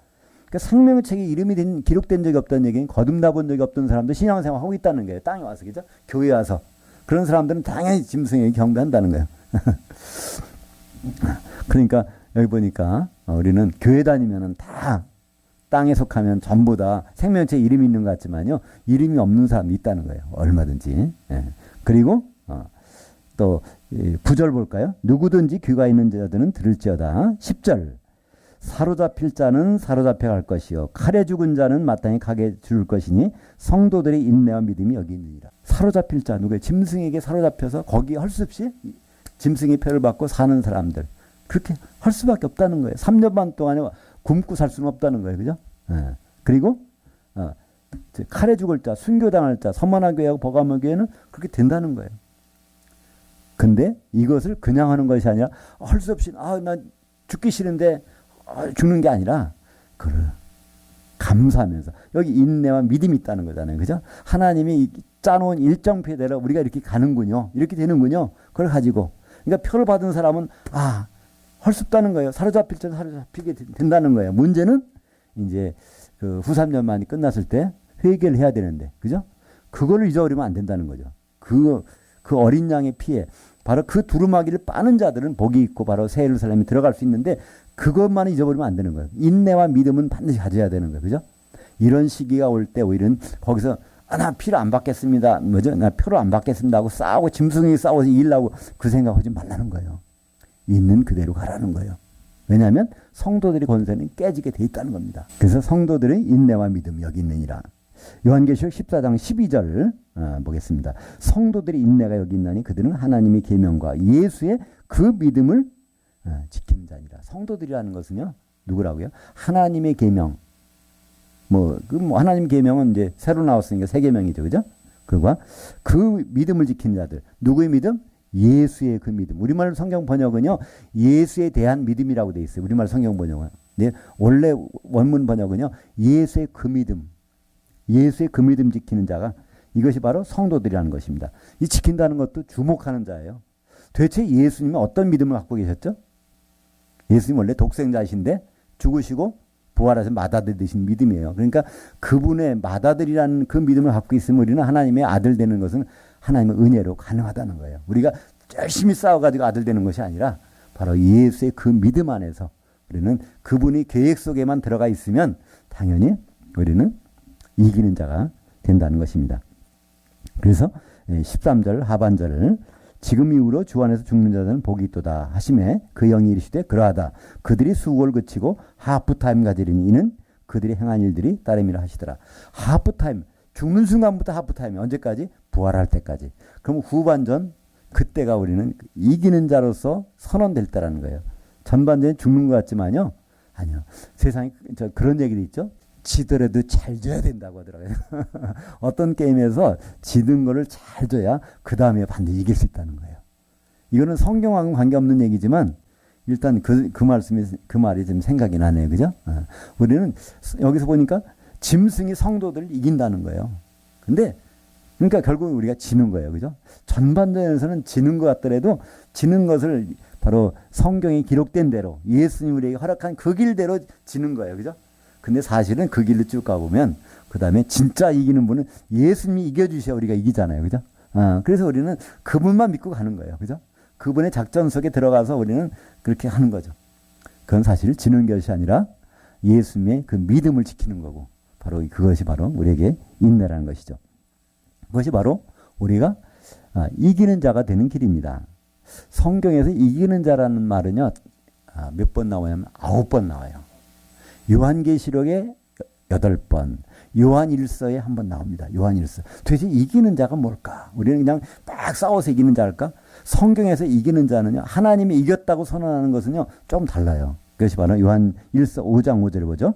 그러니까 생명책에 이름이 기록된 적이 없다는 얘기는 거듭나 본 적이 없던 사람도 신앙생활 하고 있다는 거예요. 땅에 와서. 그죠? 교회에 와서. 그런 사람들은 당연히 짐승에게 경배한다는 거예요. 그러니까 여기 보니까 우리는 교회 다니면은 다 땅에 속하면 전부 다 생명체 이름이 있는 것 같지만요. 이름이 없는 사람이 있다는 거예요. 얼마든지. 예. 그리고 또 9절 볼까요? 누구든지 귀가 있는 자들은 들을지어다. 10절. 사로잡힐 자는 사로잡혀갈 것이요 칼에 죽은 자는 마땅히 가게 죽을 것이니 성도들의 인내와 믿음이 여기 있느니라. 사로잡힐 자 누구예요? 짐승에게 사로잡혀서 거기 할 수 없이 짐승의 표를 받고 사는 사람들. 그렇게 할 수밖에 없다는 거예요. 3년 반 동안에 굶고 살 수는 없다는 거예요. 그죠? 예. 그리고 칼에 죽을 자, 순교당할 자, 서만한 교회하고 버가모 교회는 그렇게 된다는 거예요. 근데 이것을 그냥 하는 것이 아니라 할 수 없이 나 죽기 싫은데 죽는 게 아니라 그를 감사하면서 여기 인내와 믿음이 있다는 거잖아요. 그죠? 하나님이 짜놓은 일정표대로 우리가 이렇게 가는군요. 이렇게 되는군요. 그걸 가지고. 그러니까 표를 받은 사람은 할 수 없다는 거예요. 사로잡힐 때는 사로잡히게 된다는 거예요. 문제는 이제 그 후 3년 만이 끝났을 때 회개를 해야 되는데, 그죠? 그거를 잊어버리면 안 된다는 거죠. 그 어린 양의 피에 바로 그 두루마기를 빠는 자들은 복이 있고 바로 새 예루살렘에 들어갈 수 있는데 그것만 잊어버리면 안 되는 거예요. 인내와 믿음은 반드시 가져야 되는 거예요. 그죠? 이런 시기가 올 때 오히려 거기서 나 피를 안 받겠습니다. 뭐죠? 나 표를 안 받겠습니다 하고 싸우고 짐승이 싸워서 이기려고 그 생각하지 말라는 거예요. 있는 그대로 가라는 거예요. 왜냐하면 성도들의 권세는 깨지게 돼 있다는 겁니다. 그래서 성도들의 인내와 믿음 여기 있느니라. 요한계시록 14장 12절 보겠습니다. 성도들의 인내가 여기 있나니 그들은 하나님의 계명과 예수의 그 믿음을 지키는 자니라. 성도들이라는 것은요. 누구라고요? 하나님의 계명. 하나님 계명은 이제 새로 나왔으니까 새 계명이죠. 그죠? 그와 그 믿음을 지키는 자들. 누구의 믿음? 예수의 그 믿음. 우리말 성경 번역은요. 예수에 대한 믿음이라고 돼 있어요. 우리말 성경 번역은. 네, 원래 원문 번역은요. 예수의 그 믿음. 예수의 그 믿음 지키는 자가 이것이 바로 성도들이라는 것입니다. 이 지킨다는 것도 주목하는 자예요. 도대체 예수님은 어떤 믿음을 갖고 계셨죠? 예수님 원래 독생자이신데 죽으시고 부활하셔서 맏아들 되신 믿음이에요. 그러니까 그분의 맏아들이라는 그 믿음을 갖고 있으면 우리는 하나님의 아들 되는 것은 하나님의 은혜로 가능하다는 거예요. 우리가 열심히 싸워가지고 아들 되는 것이 아니라 바로 예수의 그 믿음 안에서 우리는 그분이 계획 속에만 들어가 있으면 당연히 우리는 이기는 자가 된다는 것입니다. 그래서 13절 하반절을 지금 이후로 주 안에서 죽는 자들은 복이 있도다 하심에 그 영이 이르시되 그러하다 그들이 수고를 그치고 하프타임 가지리니 이는 그들이 행한 일들이 따름이라 하시더라. 하프타임, 죽는 순간부터 하프타임이 언제까지? 부활할 때까지. 그럼 후반전, 그때가 우리는 이기는 자로서 선언될 때라는 거예요. 전반전에 죽는 것 같지만요, 아니요. 세상에 그런 얘기도 있죠. 지더라도 잘 져야 된다고 하더라고요. 어떤 게임에서 지는 거를 잘 져야 그 다음에 반드시 이길 수 있다는 거예요. 이거는 성경하고는 관계없는 얘기지만 일단 그 말이 좀 생각이 나네요. 그죠? 우리는 여기서 보니까 짐승이 성도들을 이긴다는 거예요. 근데 그러니까 결국 우리가 지는 거예요. 그죠? 전반전에서는 지는 것 같더라도 지는 것을 바로 성경에 기록된 대로 예수님 우리에게 허락한 그 길대로 지는 거예요. 그죠? 근데 사실은 그 길로 쭉 가보면 그 다음에 진짜 이기는 분은 예수님이 이겨주셔야 우리가 이기잖아요. 그죠? 그래서 우리는 그분만 믿고 가는 거예요. 그죠? 그분의 작전 속에 들어가서 우리는 그렇게 하는 거죠. 그건 사실 지는 것이 아니라 예수님의 그 믿음을 지키는 거고 바로 그것이 바로 우리에게 인내라는 것이죠. 그것이 바로 우리가 이기는 자가 되는 길입니다. 성경에서 이기는 자라는 말은요, 몇 번 나오냐면 9번 나와요. 요한계시록에 8번, 요한일서에 한 번 나옵니다. 요한일서. 도대체 이기는 자가 뭘까? 우리는 그냥 막 싸워서 이기는 자일까? 성경에서 이기는 자는요, 하나님이 이겼다고 선언하는 것은요, 좀 달라요. 그것이 바로 요한일서 5장 5절에 보죠.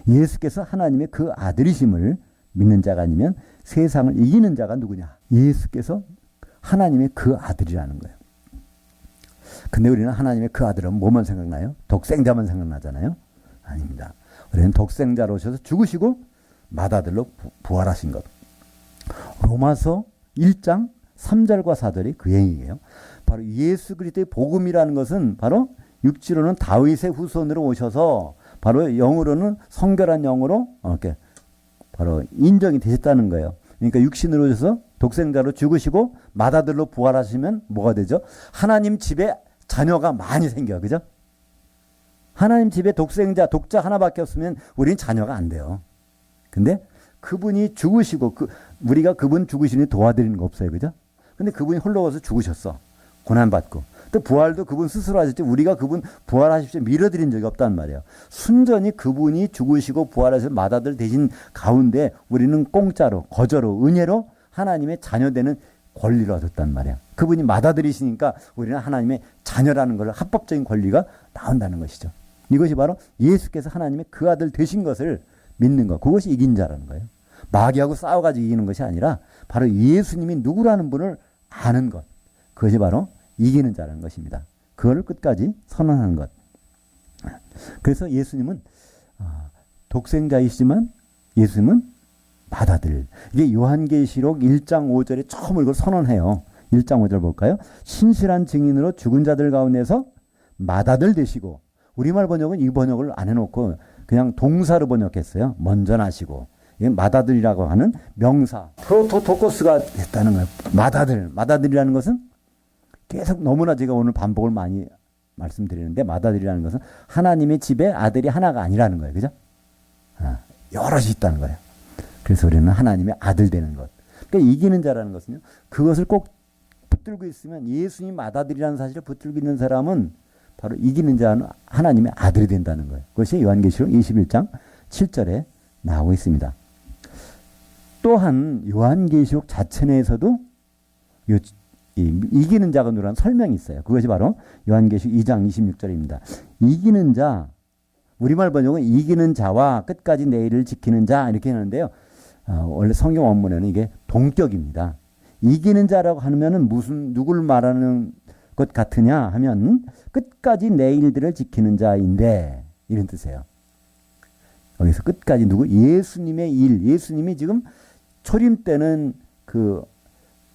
예수께서 하나님의 그 아들이심을 믿는 자가 아니면 세상을 이기는 자가 누구냐? 예수께서 하나님의 그 아들이라는 거예요. 근데 우리는 하나님의 그 아들은 뭐만 생각나요? 독생자만 생각나잖아요. 아닙니다. 우리는 독생자로 오셔서 죽으시고 맏아들로 부활하신 것. 로마서 1장 3절과 4절이 그 얘기예요. 바로 예수 그리스도의 복음이라는 것은 바로 육지로는 다윗의 후손으로 오셔서 바로 영으로는 성결한 영으로 이렇게 바로 인정이 되셨다는 거예요. 그러니까 육신으로 오셔서 독생자로 죽으시고 맏아들로 부활하시면 뭐가 되죠? 하나님 집에 자녀가 많이 생겨요. 그죠? 하나님 집에 독자 하나밖에 없으면 우리는 자녀가 안 돼요. 근데 그분이 죽으시고 우리가 그분 죽으시니 도와드리는 거 없어요. 그죠? 근데 그분이 홀로 와서 죽으셨어. 고난받고. 또 부활도 그분 스스로 하셨지 우리가 그분 부활하십시오 밀어드린 적이 없단 말이에요. 순전히 그분이 죽으시고 부활하셔서 맏아들 되신 가운데 우리는 공짜로 거저로 은혜로 하나님의 자녀되는 권리를 얻었단 말이에요. 그분이 맏아들이시니까 우리는 하나님의 자녀라는 걸 합법적인 권리가 나온다는 것이죠. 이것이 바로 예수께서 하나님의 그 아들 되신 것을 믿는 것. 그것이 이긴 자라는 거예요. 마귀하고 싸워가지고 이기는 것이 아니라 바로 예수님이 누구라는 분을 아는 것. 그것이 바로 이기는 자라는 것입니다. 그걸 끝까지 선언하는 것. 그래서 예수님은 독생자이시지만 예수님은 맏아들. 이게 요한계시록 1장 5절에 처음 이걸 선언해요. 1장 5절 볼까요? 신실한 증인으로 죽은 자들 가운데서 맏아들 되시고 우리말 번역은 이 번역을 안 해놓고 그냥 동사로 번역했어요. 먼저 나시고. 이게 맏아들이라고 하는 명사. 프로토토코스가 됐다는 거예요. 맏아들이라는 것은 계속 너무나 제가 오늘 반복을 많이 말씀드리는데 맏아들이라는 것은 하나님의 집에 아들이 하나가 아니라는 거예요. 그죠? 여럿이 있다는 거예요. 그래서 우리는 하나님의 아들 되는 것. 그러니까 이기는 자라는 것은요. 그것을 꼭 붙들고 있으면 예수님 맏아들이라는 사실을 붙들고 있는 사람은 바로 이기는 자는 하나님의 아들이 된다는 거예요. 그것이 요한계시록 21장 7절에 나오고 있습니다. 또한 요한계시록 자체 내에서도 이기는 자가 누구라는 설명이 있어요. 그것이 바로 요한계시록 2장 26절입니다. 이기는 자, 우리말 번역은 이기는 자와 끝까지 내 일을 지키는 자 이렇게 하는데요. 원래 성경 원문에는 이게 동격입니다. 이기는 자라고 하면은 누구를 말하는 것 같으냐 하면 끝까지 내 일들을 지키는 자인데 이런 뜻이에요. 여기서 끝까지 누구? 예수님의 일. 예수님이 지금 초림 때는 그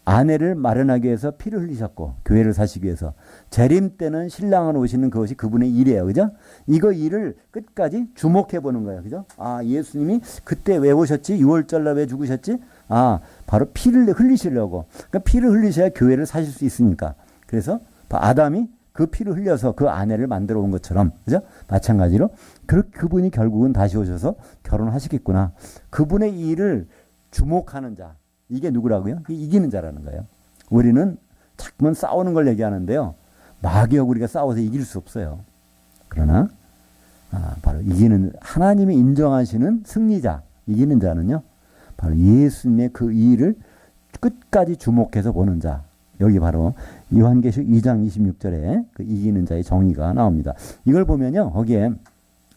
아내를 마련하기 위해서 피를 흘리셨고 교회를 사시기 위해서 재림 때는 신랑을 오시는 그것이 그분의 일이에요. 그죠? 이거 일을 끝까지 주목해 보는 거예요. 그죠? 아, 예수님이 그때 왜 오셨지? 6월절 날 왜 죽으셨지? 아, 바로 피를 흘리시려고. 그러니까 피를 흘리셔야 교회를 사실 수 있으니까. 그래서 아담이 그 피를 흘려서 그 아내를 만들어 온 것처럼, 그죠? 마찬가지로 그분이 결국은 다시 오셔서 결혼하시겠구나. 그분의 일을 주목하는 자. 이게 누구라고요? 이기는 자라는 거예요. 우리는 자꾸만 싸우는 걸 얘기하는데요. 마귀하고 우리가 싸워서 이길 수 없어요. 그러나 바로 이기는, 하나님이 인정하시는 승리자, 이기는 자는요, 바로 예수님의 그 일을 끝까지 주목해서 보는 자. 여기 바로 요한계시록 2장 26절에 그 이기는 자의 정의가 나옵니다. 이걸 보면요, 거기에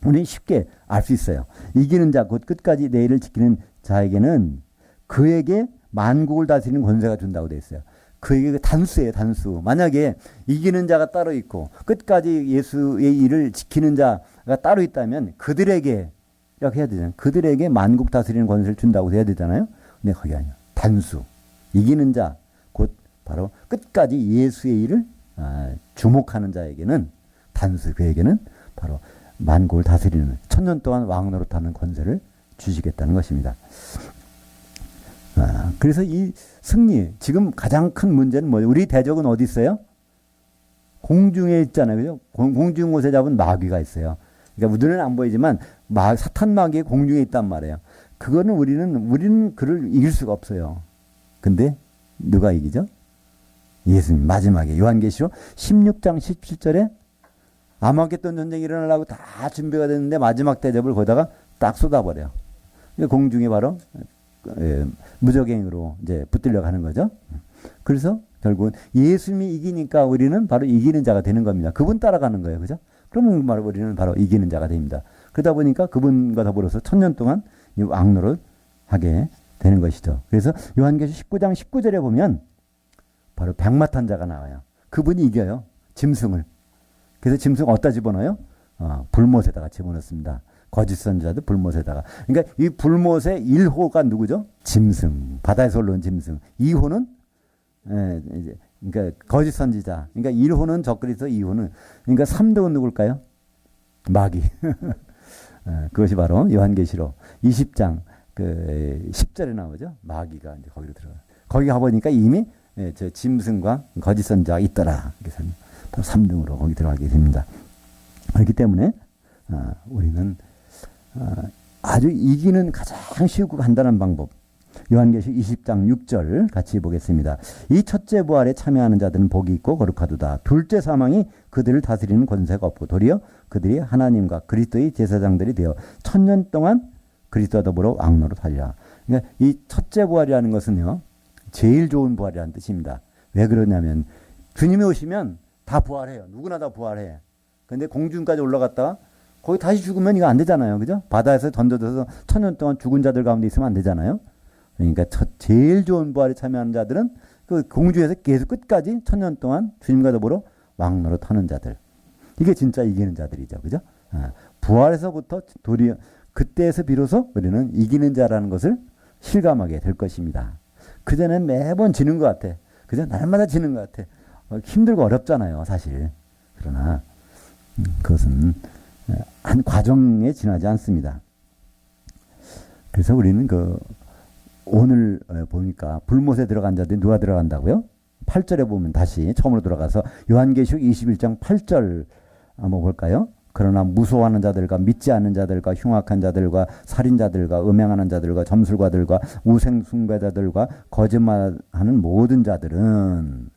우리는 쉽게 알 수 있어요. 이기는 자, 곧 끝까지 내 일을 지키는 자에게는 그에게 만국을 다스리는 권세가 준다고 되어 있어요. 그에게 단수예요, 단수. 만약에 이기는 자가 따로 있고 끝까지 예수의 일을 지키는 자가 따로 있다면 그들에게, 이렇게 해야 되잖아요. 그들에게 만국 다스리는 권세를 준다고 해야 되잖아요. 근데 그게 아니에요. 단수. 이기는 자, 곧 바로 끝까지 예수의 일을 주목하는 자에게는, 단수, 그에게는 바로 만국을 다스리는, 1000년 동안 왕노릇하는 권세를 주시겠다는 것입니다. 그래서 이 승리, 지금 가장 큰 문제는 뭐예요? 우리 대적은 어디 있어요? 공중에 있잖아요. 그죠? 공중 곳에 잡은 마귀가 있어요. 그러니까 우리는 안 보이지만 사탄 마귀가 공중에 있단 말이에요. 그거는 우리는 그를 이길 수가 없어요. 근데 누가 이기죠? 예수님. 마지막에 요한계시록 16장 17절에 아마겟돈 전쟁이 일어나려고 다 준비가 됐는데 마지막 대접을 거기다가 딱 쏟아버려요. 공중에 바로 무적행으로 이제 붙들려 가는 거죠. 그래서 결국은 예수님이 이기니까 우리는 바로 이기는 자가 되는 겁니다. 그분 따라가는 거예요. 그죠? 그러면 바로 우리는 바로 이기는 자가 됩니다. 그러다 보니까 그분과 더불어서 1000년 동안 이 왕노릇 하게 되는 것이죠. 그래서 요한계시록 19장 19절에 보면 바로 백마 탄 자가 나와요. 그분이 이겨요. 짐승을. 그래서 짐승 어디다 집어넣어요? 불못에다가 집어넣습니다. 거짓 선지자도 불못에다가. 그러니까 이 불못의 1호가 누구죠? 짐승. 바다에서 올라온 짐승. 2호는 이제 그러니까 거짓 선지자. 그러니까 1호는 적그리스도, 2호는, 그러니까 3등은 누굴까요? 마귀. 그것이 바로 요한계시록 20장 그 10절에 나오죠. 마귀가 이제 거기로 들어가. 거기 가보니까 이미 저 짐승과 거짓 선지자가 있더라. 그래서 3등으로 거기 들어가게 됩니다. 그렇기 때문에 우리는 아주 이기는 가장 쉽고 간단한 방법. 요한계시록 20장 6절 같이 보겠습니다. 이 첫째 부활에 참여하는 자들은 복이 있고 거룩하도다. 둘째 사망이 그들을 다스리는 권세가 없고 도리어 그들이 하나님과 그리스도의 제사장들이 되어 1000년 동안 그리스도와 더불어 왕노릇하리라. 그러니까 이 첫째 부활이라는 것은요, 제일 좋은 부활이라는 뜻입니다. 왜 그러냐면 주님이 오시면 다 부활해요. 누구나 다 부활해. 근데 공중까지 올라갔다가 거기 다시 죽으면 이거 안 되잖아요. 그죠? 바다에서 던져져서 1000년 동안 죽은 자들 가운데 있으면 안 되잖아요. 그러니까 제일 좋은 부활에 참여하는 자들은 그 공중에서 계속 끝까지 1000년 동안 주님과 더불어 왕노릇하는 자들. 이게 진짜 이기는 자들이죠. 그죠? 부활에서부터 도리어 그때에서 비로소 우리는 이기는 자라는 것을 실감하게 될 것입니다. 그전엔 매번 지는 것 같아. 그죠? 날마다 지는 것 같아. 힘들고 어렵잖아요, 사실. 그러나 그것은 한 과정에 지나지 않습니다. 그래서 우리는 오늘 보니까 불못에 들어간 자들이 누가 들어간다고요? 8절에 보면 다시 처음으로 돌아가서 요한계시록 21장 8절 한번 볼까요? 그러나 무소하는 자들과 믿지 않는 자들과 흉악한 자들과 살인자들과 음행하는 자들과 점술가들과 우상숭배자들과 거짓말하는 모든 자들은,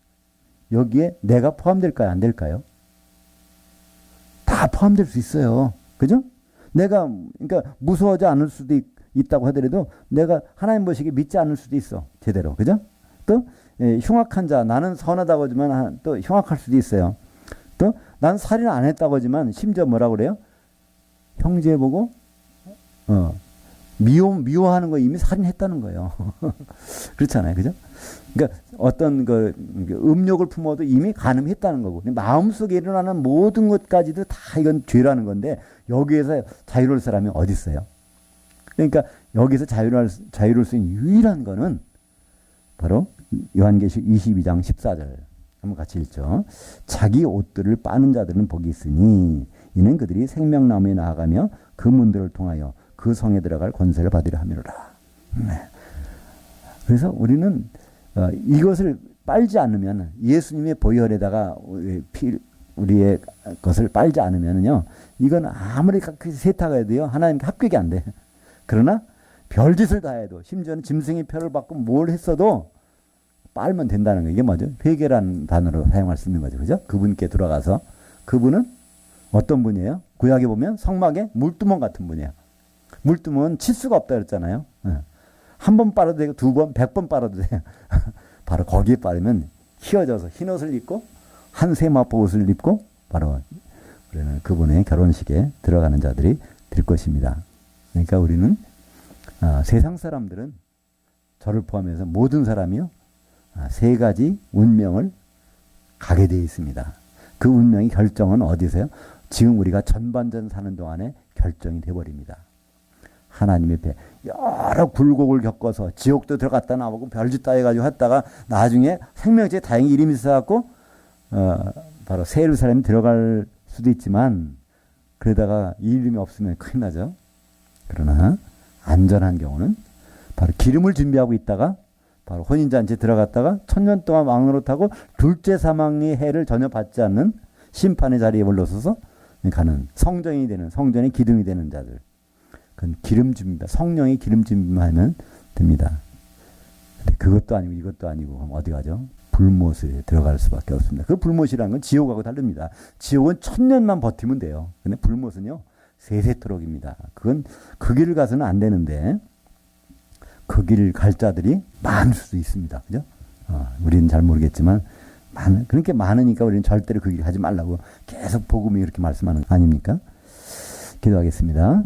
여기에 내가 포함될까요? 안 될까요? 다 포함될 수 있어요. 그죠? 내가 그러니까 무서워하지 않을 수도 있다고 하더라도 내가 하나님 보시기에 믿지 않을 수도 있어. 제대로. 그죠? 또 흉악한 자, 나는 선하다고 하지만 또 흉악할 수도 있어요. 또 난 살인 안 했다고 하지만 심지어 뭐라고 그래요? 형제 보고 미워하는 거 이미 살인했다는 거예요. 그렇잖아요. 그죠? 그러니까 어떤 음욕을 품어도 이미 간음했다는 거고, 마음속에 일어나는 모든 것까지도 다 이건 죄라는 건데, 여기에서 자유로울 사람이 어디 있어요? 그러니까 여기서 자유로울 수 있는 유일한 거는 바로 요한계시록 22장 14절 한번 같이 읽죠. 자기 옷들을 빠는 자들은 복이 있으니 이는 그들이 생명나무에 나아가며 그 문들을 통하여 그 성에 들어갈 권세를 받으려 함이로라. 네. 그래서 우리는 이것을 빨지 않으면 예수님의 보혈에다가 우리의 것을 빨지 않으면요 이건 아무리 세탁해도요 하나님께 합격이 안 돼. 그러나 별짓을 다 해도 심지어는 짐승의 표를 받고 뭘 했어도 빨면 된다는 거. 이게 뭐죠? 회개라는 단어로 사용할 수 있는 거죠. 그죠? 그분께 들어가서 그분은 어떤 분이에요? 구약에 보면 성막에 물두멍 같은 분이에요. 물두멍은 치수가 없다 그랬잖아요. 한 번 빨아도 되고 두 번, 100번 빨아도 돼요. 바로 거기에 빠르면 휘어져서 흰 옷을 입고 한 세마포 옷을 입고 바로 그분의 결혼식에 들어가는 자들이 될 것입니다. 그러니까 우리는 세상 사람들은 저를 포함해서 모든 사람이요 세 가지 운명을 가게 되어 있습니다. 그 운명의 결정은 어디서요? 지금 우리가 전반전 사는 동안에 결정이 되어버립니다. 하나님의 배 여러 굴곡을 겪어서 지옥도 들어갔다 나오고 별짓 다 해가지고 했다가 나중에 생명체에 다행히 이름이 있어갖고 바로 새 예루살렘에 들어갈 수도 있지만 그러다가 이 이름이 없으면 큰일 나죠. 그러나 안전한 경우는 바로 기름을 준비하고 있다가 바로 혼인잔치에 들어갔다가 1000년 동안 왕노로 타고 둘째 사망의 해를 전혀 받지 않는 심판의 자리에 올라서서 가는 성전이 되는 성전의 기둥이 되는 자들. 그건 기름 준비입니다. 성령의 기름 준비만 하면 됩니다. 근데 그것도 아니고 이것도 아니고 그럼 어디 가죠? 불못에 들어갈 수밖에 없습니다. 그 불못이라는 건 지옥하고 다릅니다. 지옥은 1000년만 버티면 돼요. 근데 불못은요 세세토록입니다. 그건 그 길을 가서는 안 되는데 그 길을 갈 자들이 많을 수도 있습니다. 그죠? 우리는 잘 모르겠지만 그렇게 많으니까 우리는 절대로 그 길 가지 말라고 계속 복음이 이렇게 말씀하는 거 아닙니까? 기도하겠습니다.